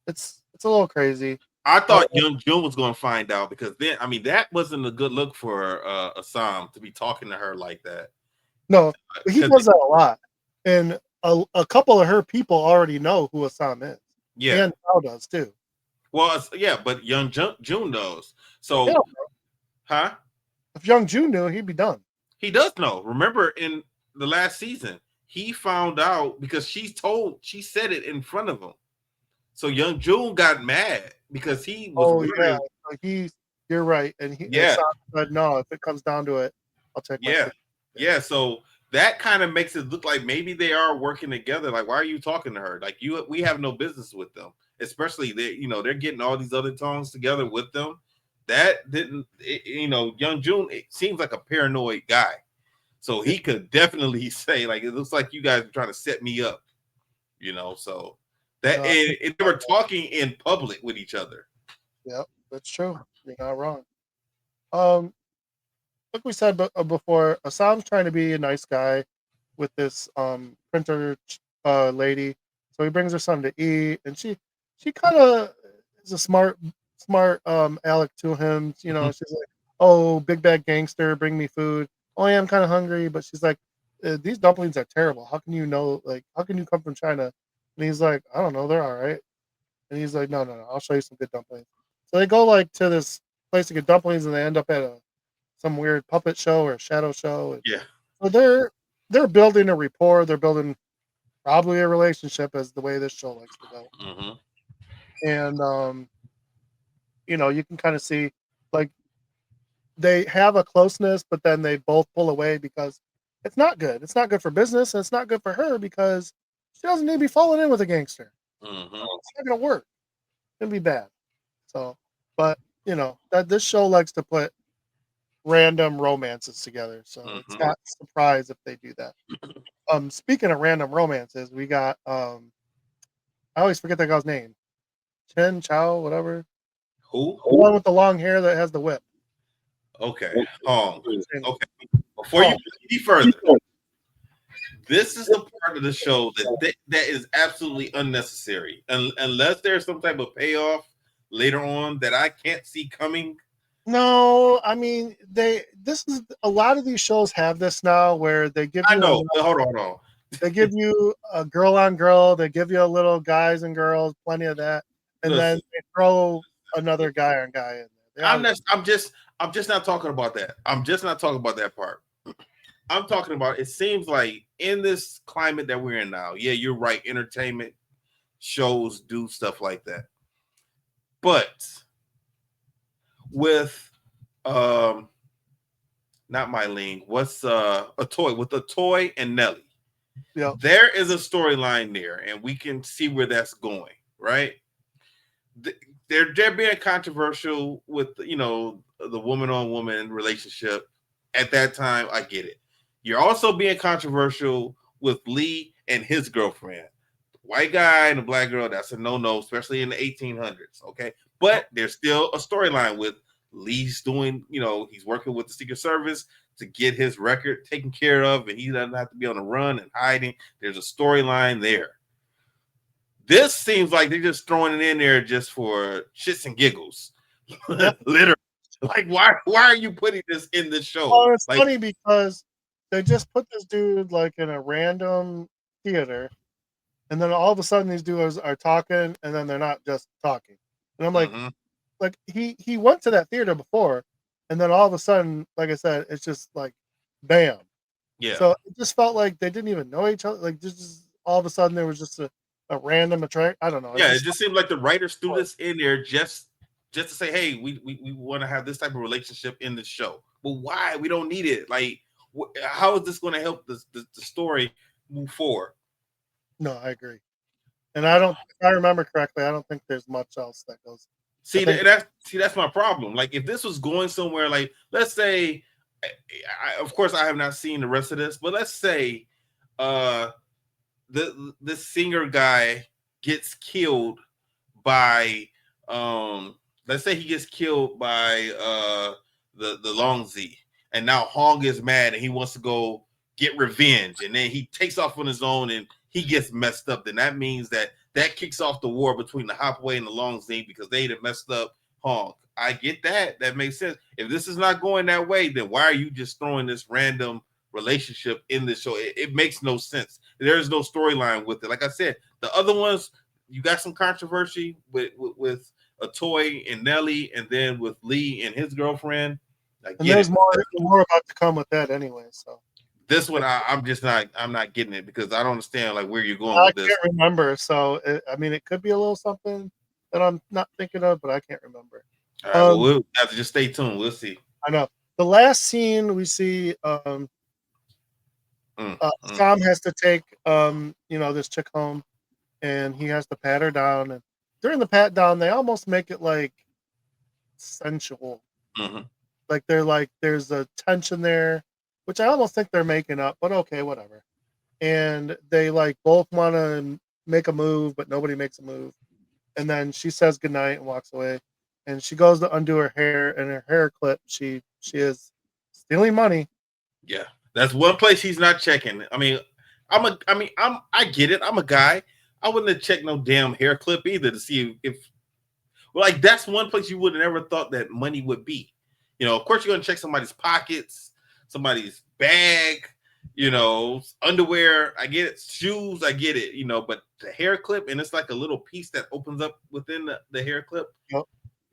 It's a little crazy. I thought Young Jun was going to find out, because then, I mean, that wasn't a good look for Assam to be talking to her like that. No, he does that a lot. And a couple of her people already know who Assam is. Yeah. And Chow does too. Well, but Young Jun knows. So, huh? If Young Jun knew, he'd be done. He does know. Remember in the last season, he found out because she said it in front of him. So Young Jun got mad because he was you're right. And Assam said, no, if it comes down to it, I'll take my sister. Yeah, so that kind of makes it look like maybe they are working together. Like, why are you talking to her? Like, we have no business with them. Especially they're getting all these other tongues together with them. That didn't, Young Jun, it seems like a paranoid guy. So he could definitely say, like, it looks like you guys are trying to set me up, so that they were talking in public with each other. Yep, that's true. You're not wrong. Like we said before, Assam's trying to be a nice guy with this printer lady. So he brings her something to eat, and she kind of is a smart aleck to him. She's like, oh, big bad gangster, bring me food. Oh, yeah, I'm kind of hungry. But she's like, these dumplings are terrible. How can you know, like, how can you come from China? And he's like, I don't know, they're all right. And he's like, no, I'll show you some good dumplings. So they go like to this place to get dumplings, and they end up at some weird puppet show or shadow show. And yeah. So they're building a rapport. They're building probably a relationship, as the way this show likes to go. Mm-hmm. And you can kind of see, like, they have a closeness, but then they both pull away because it's not good. It's not good for business, and it's not good for her because she doesn't need to be falling in with a gangster. Mm-hmm. It's not gonna work. It's gonna be bad. So, but that this show likes to put random romances together, so it's not a surprise if they do that. Speaking of random romances, we got I always forget that guy's name. Chen Chow, whatever. Who? The one with the long hair that has the whip. Okay. Okay. Before you proceed further, this is the part of the show that is absolutely unnecessary, unless there's some type of payoff later on that I can't see coming. No, I mean this is a lot of these shows have this now where they give you. I know. Hold on. They give you a girl on girl. They give you a little guys and girls, plenty of that, and then they throw another guy on guy in there. I'm just not talking about that. I'm just not talking about that part. I'm talking about, it seems like in this climate that we're in now, yeah, you're right. Entertainment shows do stuff like that. But with not Mylene, what's a toy and Nelly. Yeah. There is a storyline there, and we can see where that's going, right? they're being controversial with the woman on woman relationship. At that time, I get it. You're also being controversial with Lee and his girlfriend. White guy and a black girl, that's a no-no, especially in the 1800s. Okay, but there's still a storyline with Lee's doing, he's working with the Secret Service to get his record taken care of, and he doesn't have to be on the run and hiding. There's a storyline there. This seems like they're just throwing it in there just for shits and giggles. Literally. Like, why are you putting this in the show? Oh, it's like, funny because they just put this dude like in a random theater, and then all of a sudden these dudes are talking, and then they're not just talking. And I'm like he went to that theater before, and then all of a sudden, like I said, it's just like bam. Yeah. So it just felt like they didn't even know each other. Like just all of a sudden there was just a random attract. I don't know. It just seemed like the writers threw this in there just to say, hey, we want to have this type of relationship in the show. But why? We don't need it. Like, how is this going to help the story move forward? No, I agree. And if I remember correctly, I don't think there's much else that goes. That's my problem. Like, if this was going somewhere, like, let's say, of course, I have not seen the rest of this, but let's say, the singer guy gets killed by, let's say he gets killed by the Long Z, and now Hong is mad and he wants to go get revenge, and then he takes off on his own and he gets messed up. Then that means that kicks off the war between the Hopway and the Long Z because they had messed up Hong. I get that. That makes sense. If this is not going that way, then why are you just throwing this random relationship in the show? It makes no sense. There's no storyline with it. Like I said, the other ones, you got some controversy with Atoy and Nelly, and then with Lee and his girlfriend. And there's more about to come with that anyway. So this one, I'm not getting it because I don't understand like where you're going with this. I can't remember. So it could be a little something that I'm not thinking of, but I can't remember. All right, well, we'll have to just stay tuned. We'll see. I know the last scene we see. Sam has to take this chick home, and he has to pat her down. And during the pat down, they almost make it like sensual. Like there's a tension there, which I almost think they're making up, but okay, whatever. And they like both want to make a move, but nobody makes a move. And then she says goodnight and walks away. And she goes to undo her hair, and her hair clip, she is stealing money. Yeah, that's one place he's not checking. I mean, I get it. I'm a guy. I wouldn't have checked no damn hair clip either to see if like that's one place you would have never thought that money would be. Of course you're gonna check somebody's pockets, somebody's bag, underwear. I get it. Shoes, I get it. But the hair clip, and it's like a little piece that opens up within the hair clip. Yep.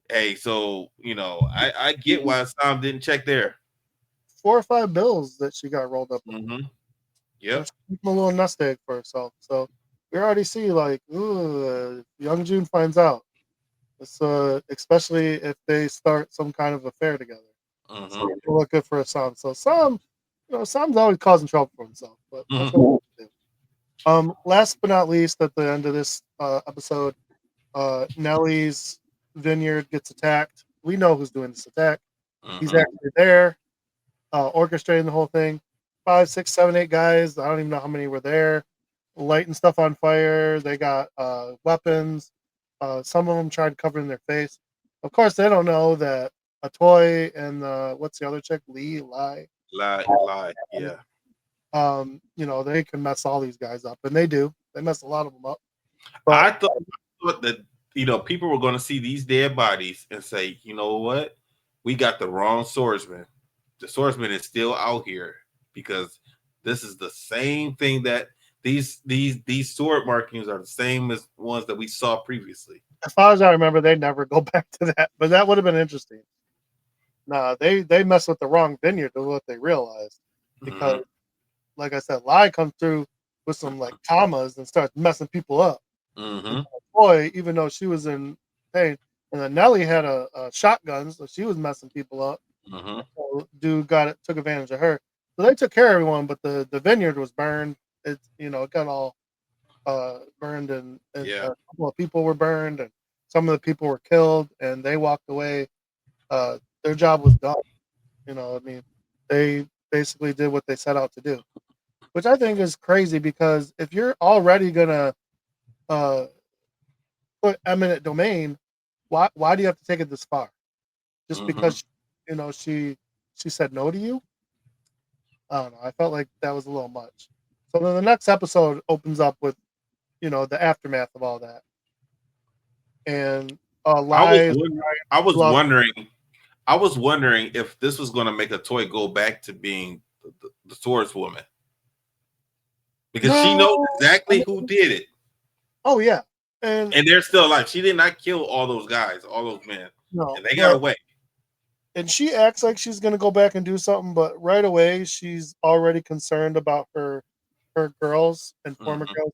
Hey, so I get why Sam didn't check there. 4 or 5 bills that she got rolled up. Yep. She's a little nest egg for herself. So we already see like, young June finds out. It's especially if they start some kind of affair together. So it'll look good for Sam. So Sam's always causing trouble for himself. But that's what we do. Last but not least, at the end of this episode, Nellie's vineyard gets attacked. We know who's doing this attack. He's actually there, orchestrating the whole thing. 5, 6, 7, 8 guys. I don't even know how many were there, lighting stuff on fire. They got weapons. Some of them tried covering their face. Of course, they don't know that Atoy and what's the other chick? Lie. Yeah. They can mess all these guys up, and they do. They mess a lot of them up. But I thought that people were going to see these dead bodies and say, you know what, we got the wrong swordsman. The swordsman is still out here because this is the same thing that these sword markings are the same as ones that we saw previously. As far as I remember, they never go back to that, but that would have been interesting. Nah, they mess with the wrong vineyard to what they realized because, like I said, Lie comes through with some like commas and starts messing people up. Boy, even though she was in pain, and then Nellie had a shotgun, so she was messing people up. So dude took advantage of her. So they took care of everyone, but the vineyard was burned. It got all burned, and a couple of people were burned, and some of the people were killed and they walked away, their job was done. You know, I mean, they basically did what they set out to do, which I think is crazy because if you're already gonna uh, put eminent domain, why do you have to take it this far? Just because you know she said no to you? I don't know. I felt like that was a little much. So then the next episode opens up with the aftermath of all that and lies. I was wondering. I was wondering if this was going to make a toy go back to being the swordswoman because she knows exactly who did it. Oh yeah, and they're still alive. She did not kill all those guys, all those men. No, and they got away. And she acts like she's going to go back and do something, but right away she's already concerned about her girls and former girls,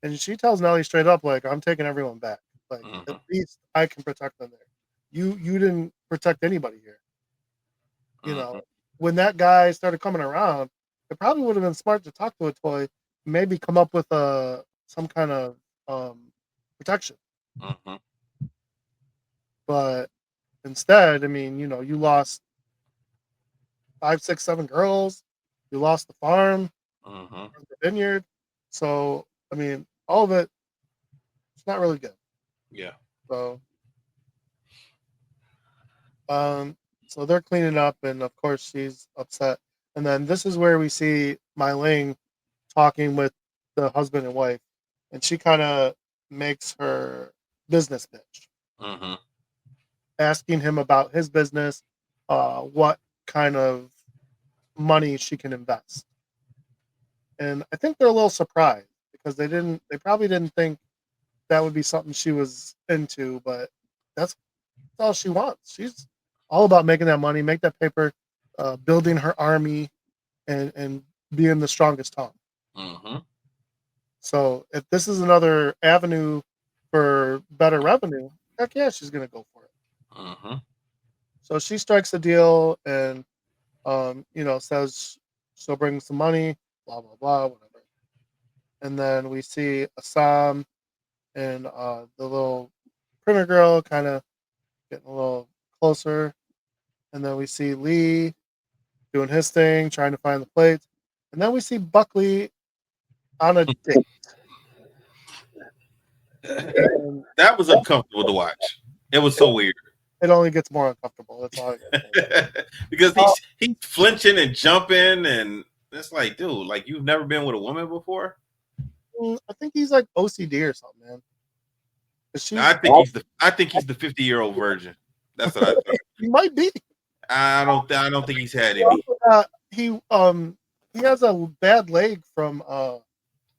and she tells Nelly straight up, like, "I'm taking everyone back. Like, at least I can protect them there. You didn't protect anybody here." You know, when that guy started coming around, it probably would have been smart to talk to a toy, maybe come up with some kind of protection. But instead, I mean, you lost 5, 6, 7 girls. You lost the farm, the vineyard. So, I mean, all of it, it's not really good. Yeah. So they're cleaning up, and of course she's upset. And then this is where we see Mai Ling talking with the husband and wife, and she kind of makes her business pitch, asking him about his business, what kind of money she can invest. And I think they're a little surprised because they probably didn't think that would be something she was into, but that's all she wants. She's all about making that money, make that paper, building her army, and being the strongest tongue. So if this is another avenue for better revenue, heck yeah, she's gonna go for it. So she strikes a deal and says she'll bring some money, blah blah blah, whatever. And then we see Assam and the little printer girl kind of getting a little closer. And then we see Lee doing his thing, trying to find the plates. And then we see Buckley on a date. That was uncomfortable to watch. It was so weird. It only gets more uncomfortable. That's all I got. Because he's flinching and jumping, and it's like, dude, like you've never been with a woman before. I think he's like OCD or something, man. I think he's the 50-year-old virgin. That's what I think. He might be. I don't think he's had any. He has a bad leg from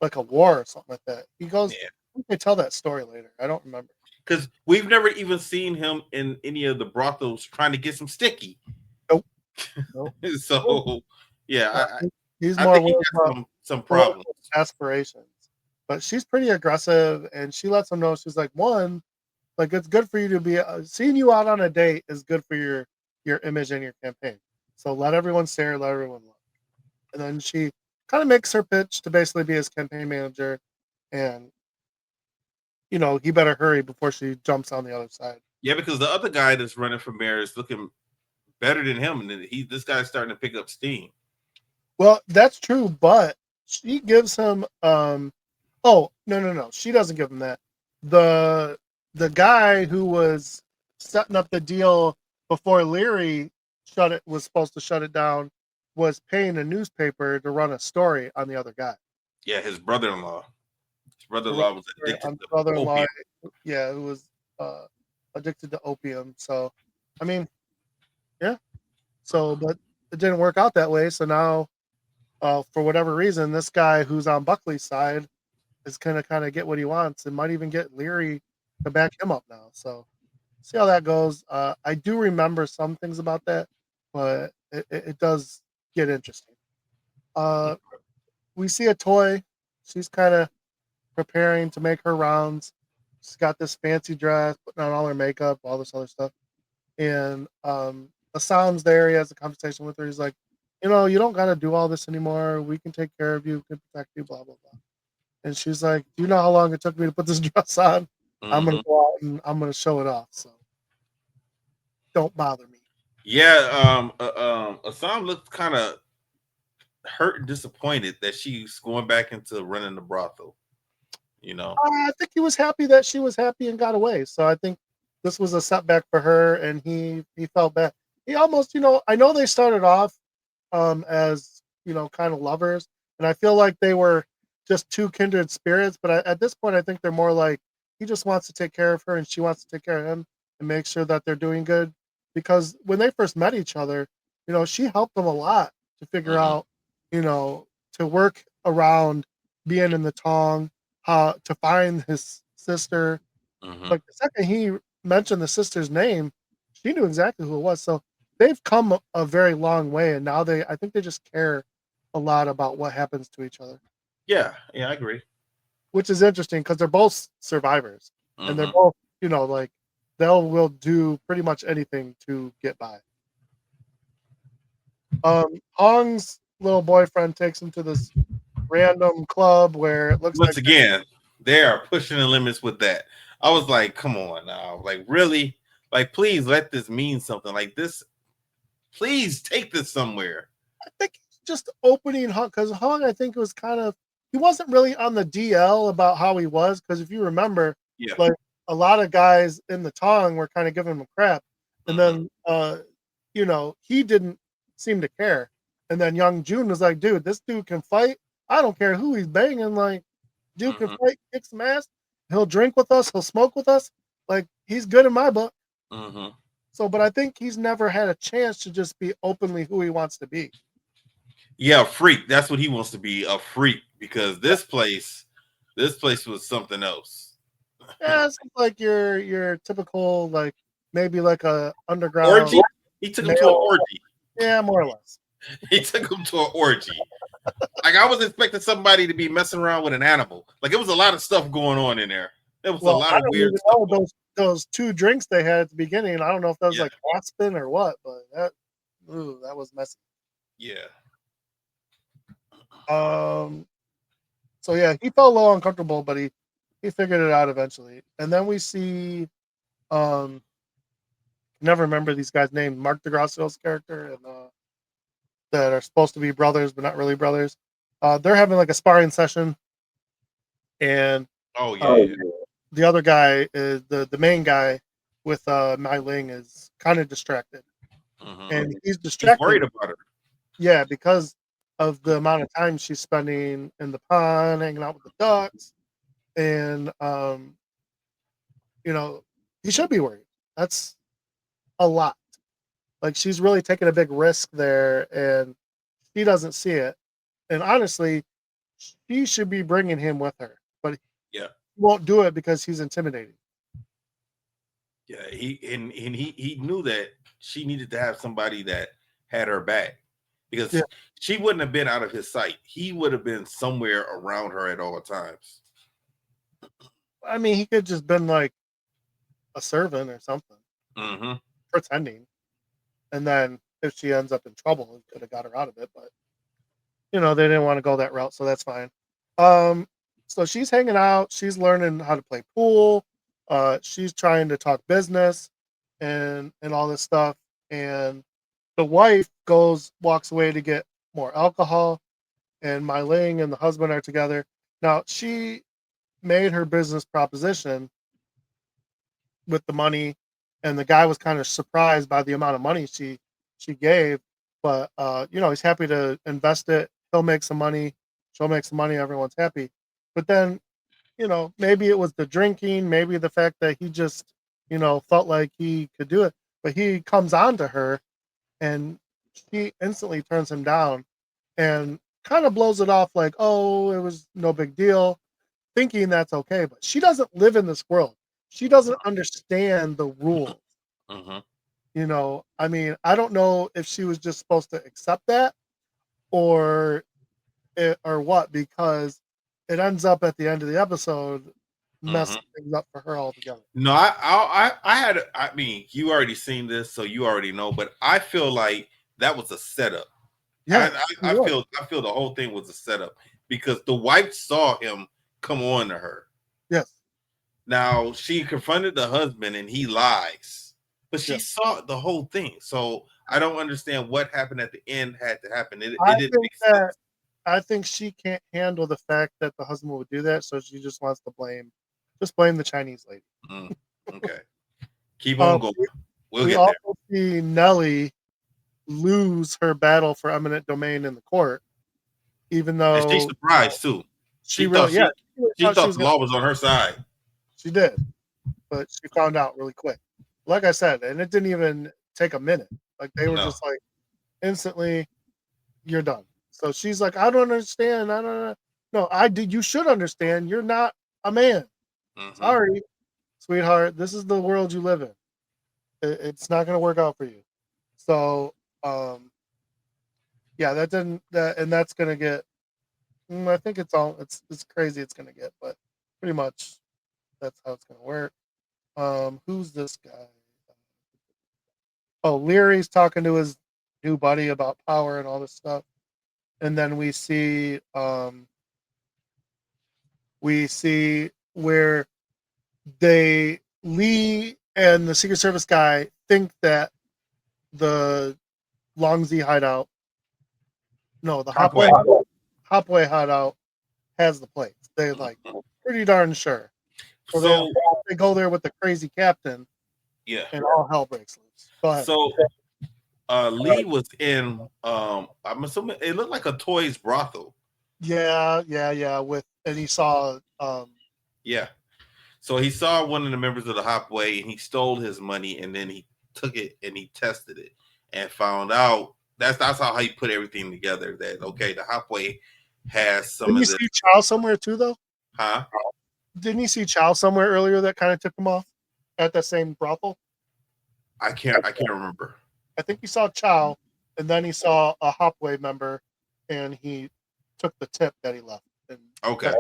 like a war or something like that. He goes. Yeah. I can tell that story later. I don't remember. Because we've never even seen him in any of the brothels trying to get some sticky. Nope. So yeah, he's more he has some problems, aspirations. But she's pretty aggressive, and she lets him know, she's like, one, like, it's good for you to be seeing you out on a date is good for your image and your campaign. So let everyone stare, let everyone look. And then she kind of makes her pitch to basically be his campaign manager, and he better hurry before she jumps on the other side. Yeah, because the other guy that's running for mayor is looking better than him, and this guy's starting to pick up steam. Well, that's true, but she gives him oh, no. She doesn't give him that. The guy who was setting up the deal before Leary was supposed to shut it down was paying a newspaper to run a story on the other guy. Yeah, his brother-in-law. His brother-in-law was addicted to opium. Yeah, who was addicted to opium. So, I mean, yeah. So, but it didn't work out that way. So now, for whatever reason, this guy who's on Buckley's side is going to kind of get what he wants and might even get Leary to back him up now. So, see how that goes. I do remember some things about that, but it does get interesting. We see a toy. She's kind of preparing to make her rounds. She's got this fancy dress, putting on all her makeup, all this other stuff. And Assam's there. He has a conversation with her. He's like, you don't got to do all this anymore. We can take care of you. We can protect you, blah, blah, blah. And she's like, do you know how long it took me to put this dress on? I'm gonna go out and I'm gonna show it off. So don't bother me. Yeah, Assam looked kind of hurt and disappointed that she's going back into running the brothel. You know, I think he was happy that she was happy and got away. So I think this was a setback for her, and he felt bad. He almost, I know they started off as kind of lovers, and I feel like they were just two kindred spirits. But at this point, I think they're more like he just wants to take care of her, and she wants to take care of him and make sure that they're doing good. Because when they first met each other, she helped him a lot to figure out, to work around being in the Tong, how to find his sister. Like the second he mentioned the sister's name, she knew exactly who it was. So they've come a very long way, and now I think they just care a lot about what happens to each other. Yeah, I agree. Which is interesting because they're both survivors, and they're both, like will do pretty much anything to get by. Hong's little boyfriend takes him to this random club where it looks Once like again, they are pushing the limits with that. I was like, come on now. Like, really? Like, please let this mean something. Like this, please take this somewhere. I think it's just opening Hong, because Hong, I think, was he wasn't really on the DL about how he was, because if you remember, like a lot of guys in the Tong were kind of giving him crap, and then he didn't seem to care. And then Young Jun was like, dude, this dude can fight. I don't care who he's banging. Like, dude can fight, kick some ass. He'll drink with us. He'll smoke with us. Like, he's good in my book. So, but I think he's never had a chance to just be openly who he wants to be. Yeah, freak. That's what he wants to be, a freak. Because this place was something else. Yeah, it's like your typical, like maybe like a underground orgy. He took him to an orgy. Yeah, more or less. He took him to an orgy. Like, I was expecting somebody to be messing around with an animal. Like, it was a lot of stuff going on in there. There was a lot of weird stuff. Those 2 drinks they had at the beginning. I don't know if that was like Aspen or what, but that was messy. Yeah. So yeah, he felt a little uncomfortable, but he figured it out eventually. And then we see never remember these guys' names, Mark DeGrassio's character and that are supposed to be brothers but not really brothers. They're having like a sparring session, and the other guy is the main guy with Mai Ling is kind of distracted, and he's distracted. He's worried about her. Yeah, because of the amount of time she's spending in the pond, hanging out with the ducks, and he should be worried. That's a lot. Like, she's really taking a big risk there, and he doesn't see it. And honestly, she should be bringing him with her, but he won't do it because he's intimidating. Yeah, he knew that she needed to have somebody that had her back, because she wouldn't have been out of his sight. He would have been somewhere around her at all times. I mean, he could just been like a servant or something, pretending. And then if she ends up in trouble, he could have got her out of it. But they didn't want to go that route, so that's fine. So she's hanging out. She's learning how to play pool. She's trying to talk business and all this stuff. And the wife walks away to get more alcohol. And Mai Ling and the husband are together. Now, she made her business proposition with the money, and the guy was kind of surprised by the amount of money she gave. But he's happy to invest it. He'll make some money. She'll make some money. Everyone's happy. But then, maybe it was the drinking, maybe the fact that he just, felt like he could do it. But he comes on to her, and she instantly turns him down and kind of blows it off like, oh, it was no big deal, thinking that's okay. But she doesn't live in this world. She doesn't understand the rules. I mean, I don't know if she was just supposed to accept that or what, because it ends up at the end of the episode messing things up for her altogether. No, I mean, you already seen this, so you already know, but I feel like that was a setup. Yeah, I feel the whole thing was a setup, because the wife saw him come on to her. Yes. Now she confronted the husband and he lies, but she Yeah. saw the whole thing. So I don't understand what happened at the end had to happen. It I didn't think make that sense. I think she can't handle the fact that the husband would do that, so she just wants to blame the Chinese lady. Mm, okay, keep on Um, going. We'll we get there. also see Nellie lose her battle for eminent domain in the court, even And she's though surprised too. she really, yeah, she really She thought she thought was the gonna. law was on her side. She did, but she found out really quick. Like I said, and it didn't even take a minute. Like they were No. just like instantly, you're done. So she's like, I don't understand. I don't know. No, I did. You should understand. You're not a man. Mhm. Sorry, sweetheart. This is the world you live in. It's not going to work out for you. So, yeah, that didn't. And that's going to get. I think it's crazy. It's going to get, but pretty much that's how it's going to work. Who's this guy? Oh, Leary's talking to his new buddy about power and all this stuff, and then we see where Lee and the Secret Service guy think that the Longzi hideout, no, the Hopway hideout has the plates. They're like pretty darn sure. So they go there with the crazy captain, yeah, and all hell breaks loose. Go ahead. So Lee was in I'm assuming it looked like a toys brothel. Yeah. And he saw Yeah. So he saw one of the members of the Hopway and he stole his money and then he took it and he tested it and found out that's how he put everything together that okay, the Hopway has some Didn't of you this. see Chow somewhere too though? Huh? Didn't you see Chow somewhere earlier that kind of tipped him off at that same brothel? I can't remember. I think he saw Chow, and then he saw a Hopway member, and he took the tip that he left. And Okay.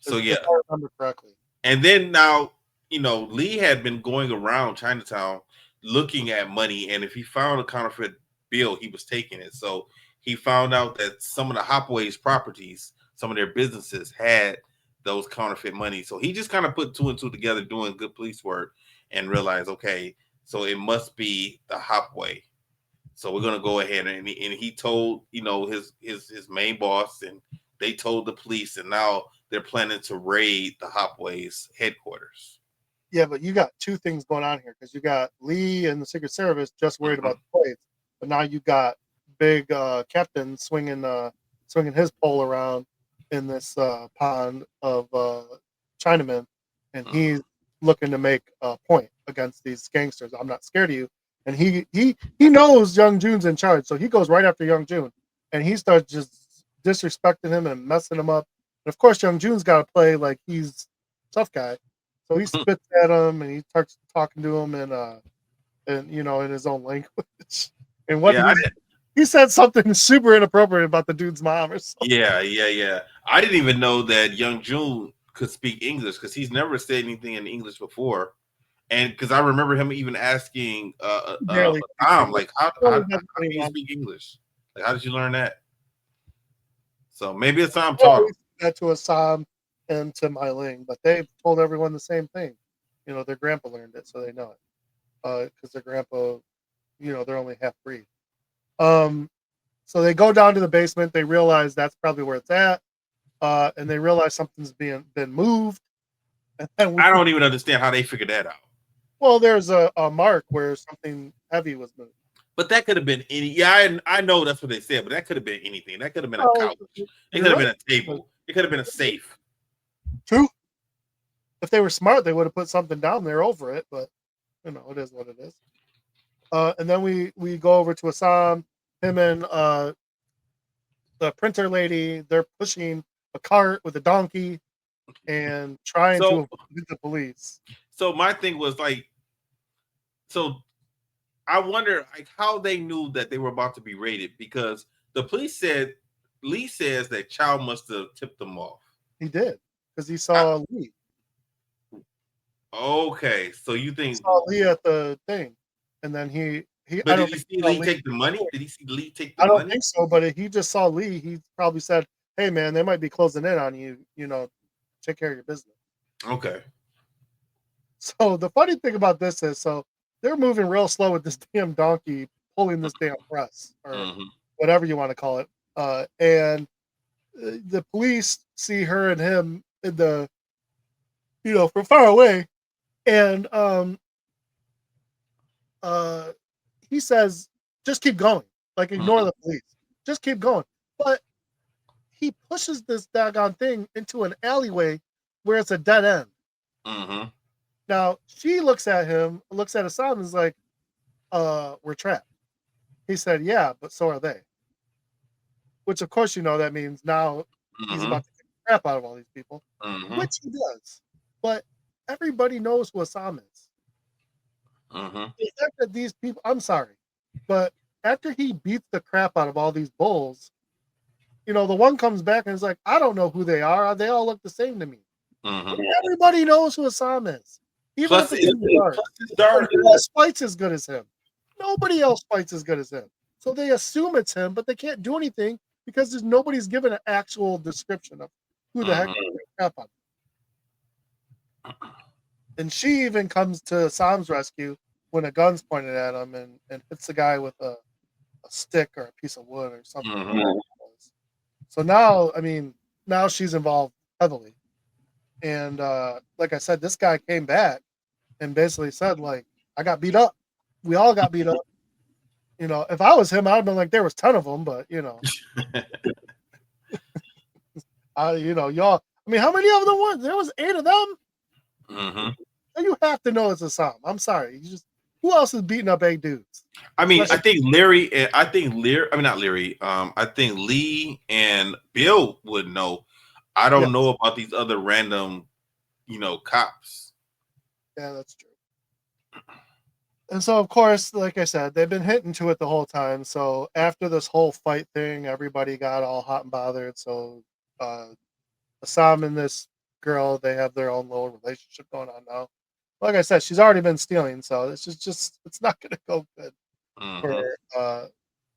So yeah, if I remember correctly. And then now, Lee had been going around Chinatown looking at money, and if he found a counterfeit bill, he was taking it. So he found out that some of the Hopway's properties, some of their businesses had those counterfeit money. So he just kind of put two and two together doing good police work and realized, okay, so it must be the Hopway. So we're gonna go ahead and he told his main boss, and they told the police, and now they're planning to raid the Hopway's headquarters. Yeah, but you got two things going on here because you got Lee and the Secret Service just worried about the plates, but now you got big captain swinging his pole around in this pond of Chinamen, and he's looking to make a point against these gangsters. I'm not scared of you. And he knows Young Jun's in charge, so he goes right after Young Jun, and he starts just disrespecting him and messing him up. And of course, Young Jun's got to play like he's a tough guy, so he spits at him and he starts talking to him in his own language. And he said something super inappropriate about the dude's mom or something. Yeah. I didn't even know that Young Jun could speak English because he's never said anything in English before. And because I remember him even asking Tom, like, how do you speak English? Like, how did you learn that? So maybe it's Tom talking. That to Assam and to Mai Ling, but they've told everyone the same thing. Their grandpa learned it, so they know it. Because their grandpa, they're only half breed. So they go down to the basement. They realize that's probably where it's at, and they realize something's been moved. And I don't even understand how they figured that out. Well, there's a mark where something heavy was moved. But that could have been any. Yeah, I know that's what they said, but that could have been anything. That could have been a couch. It could have been a table. It could have been a safe. True. If they were smart, they would have put something down there over it. But it is what it is. And then we go over to Assam. Him and the printer lady. They're pushing a cart with a donkey and trying to avoid the police. So my thing was like, I wonder how they knew that they were about to be raided because the police said Lee says that Chow must have tipped them off. He did because he saw Lee. Okay, so you think he saw Lee at the thing, and then he. But did he see Lee take the money? Did he see Lee take the money? I don't think so, but if he just saw Lee, he probably said, "Hey, man, they might be closing in on you. Take care of your business." Okay. So the funny thing about this is, so they're moving real slow with this damn donkey pulling this damn press or whatever you want to call it. And the police see her and him in the, from far away. And he says, just keep going. Like, ignore the police. Just keep going. But he pushes this daggone thing into an alleyway where it's a dead end. Now, she looks at him, looks at Assam, and is like, we're trapped. He said, yeah, but so are they. Which, of course, that means now he's about to get the crap out of all these people, which he does. But everybody knows who Assam is. The fact that these people, I'm sorry, but after he beats the crap out of all these bulls, the one comes back and is like, I don't know who they are. They all look the same to me. Everybody knows who Assam is. Even Plus, if it's dark. Nobody else fights as good as him. Nobody else fights as good as him. So they assume it's him, but they can't do anything because nobody's given an actual description of who the heck is the crap on. And she even comes to Sam's rescue when a gun's pointed at him and hits the guy with a stick or a piece of wood or something. So now she's involved heavily. And like I said, this guy came back and basically said, like, I got beat up. We all got beat up. If I was him, I'd have been like, there was 10 of them, but y'all, how many of them were? There was 8 of them. And you have to know it's Assam. I'm sorry. Who else is beating up 8 dudes? I think not Larry. I think Lee and Bill would know. I don't know about these other random, cops. Yeah, that's true. And so, of course, like I said, they've been hitting to it the whole time. So after this whole fight thing, everybody got all hot and bothered. So Assam and this girl, they have their own little relationship going on now. Like I said, she's already been stealing, so it's just it's not going to go good for.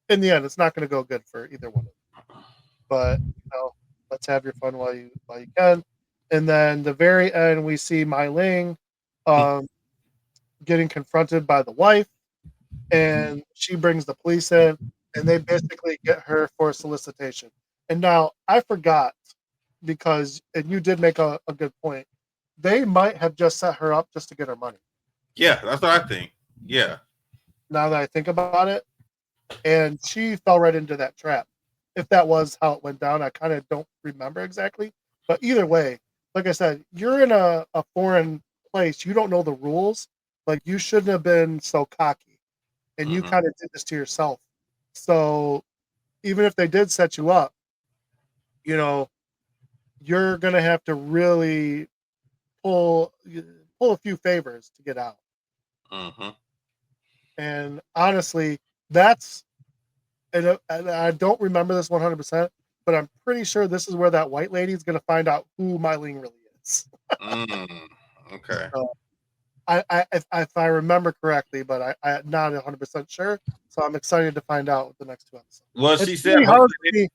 In the end, it's not going to go good for either one of them. But let's have your fun while you can. And then the very end, we see Mai Ling getting confronted by the wife, and she brings the police in, and they basically get her for solicitation. And now I forgot and you did make a good point. They might have just set her up just to get her money. Yeah, that's what I think. Yeah. Now that I think about it, and she fell right into that trap. If that was how it went down, I kind of don't remember exactly. But either way, like I said, you're in a foreign place. You don't know the rules. Like, you shouldn't have been so cocky. And you kind of did this to yourself. So even if they did set you up, you're going to have to really pull a few favors to get out. And honestly, and I don't remember this 100%, but I'm pretty sure this is where that white lady is going to find out who Mai Ling really is. Okay. So, if I remember correctly, but I'm not 100% sure. So I'm excited to find out with the next 2 episodes. Well, It's she said really hard for me.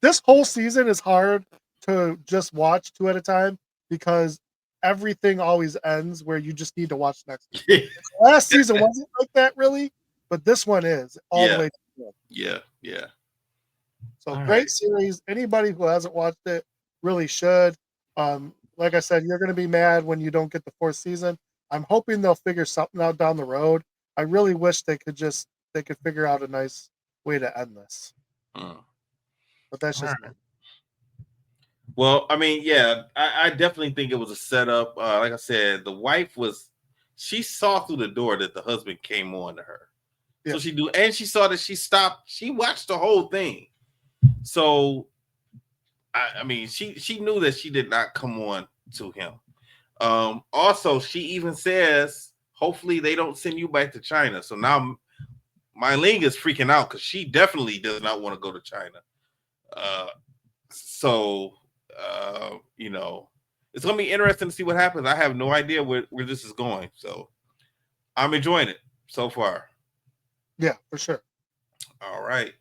This whole season is hard to just watch 2 at a time because everything always ends where you just need to watch next. Last season wasn't like that really, but this one is all the way to the end. Yeah. So all great series. Anybody who hasn't watched it really should. Like I said, you're going to be mad when you don't get the 4th season. I'm hoping they'll figure something out down the road. I really wish they could figure out a nice way to end this. But that's just me. Well, I definitely think it was a setup. Like I said, the wife she saw through the door that the husband came on to her. Yeah. So she saw that she stopped. She watched the whole thing. So, she knew that she did not come on to him. Also, she even says, hopefully they don't send you back to China. So now Mai Ling is freaking out because she definitely does not want to go to China. It's going to be interesting to see what happens. I have no idea where this is going. So I'm enjoying it so far. Yeah, for sure. All right.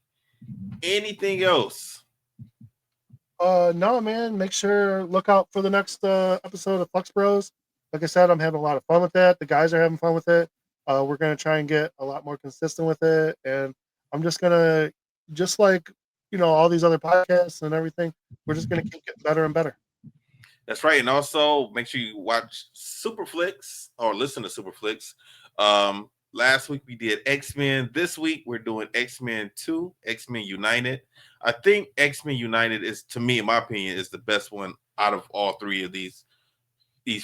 Anything else? No, man. Make sure look out for the next episode of Flex Bros. Like I said, I'm having a lot of fun with that. The guys are having fun with it. We're gonna try and get a lot more consistent with it, and I'm just gonna, just like all these other podcasts and everything, we're just gonna keep getting better and better. That's right, and also make sure you watch Superflix or listen to Superflix. Last week we did X-Men. This week we're doing X-Men 2, X-Men United. I think X-Men United is, to me, in my opinion, is the best one out of all three of these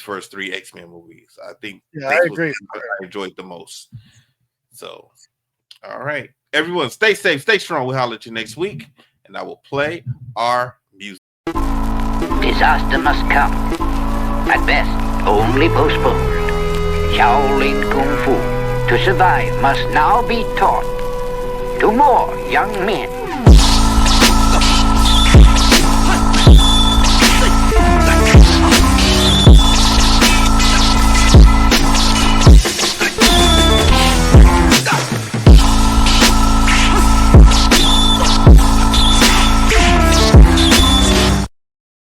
first three X-Men movies. I think I agree. I enjoyed the most. So, all right. Everyone, stay safe, stay strong. We'll holler at you next week, and I will play our music. Disaster must come. At best, only postponed. Shaolin Kung Fu, to survive, must now be taught to more young men.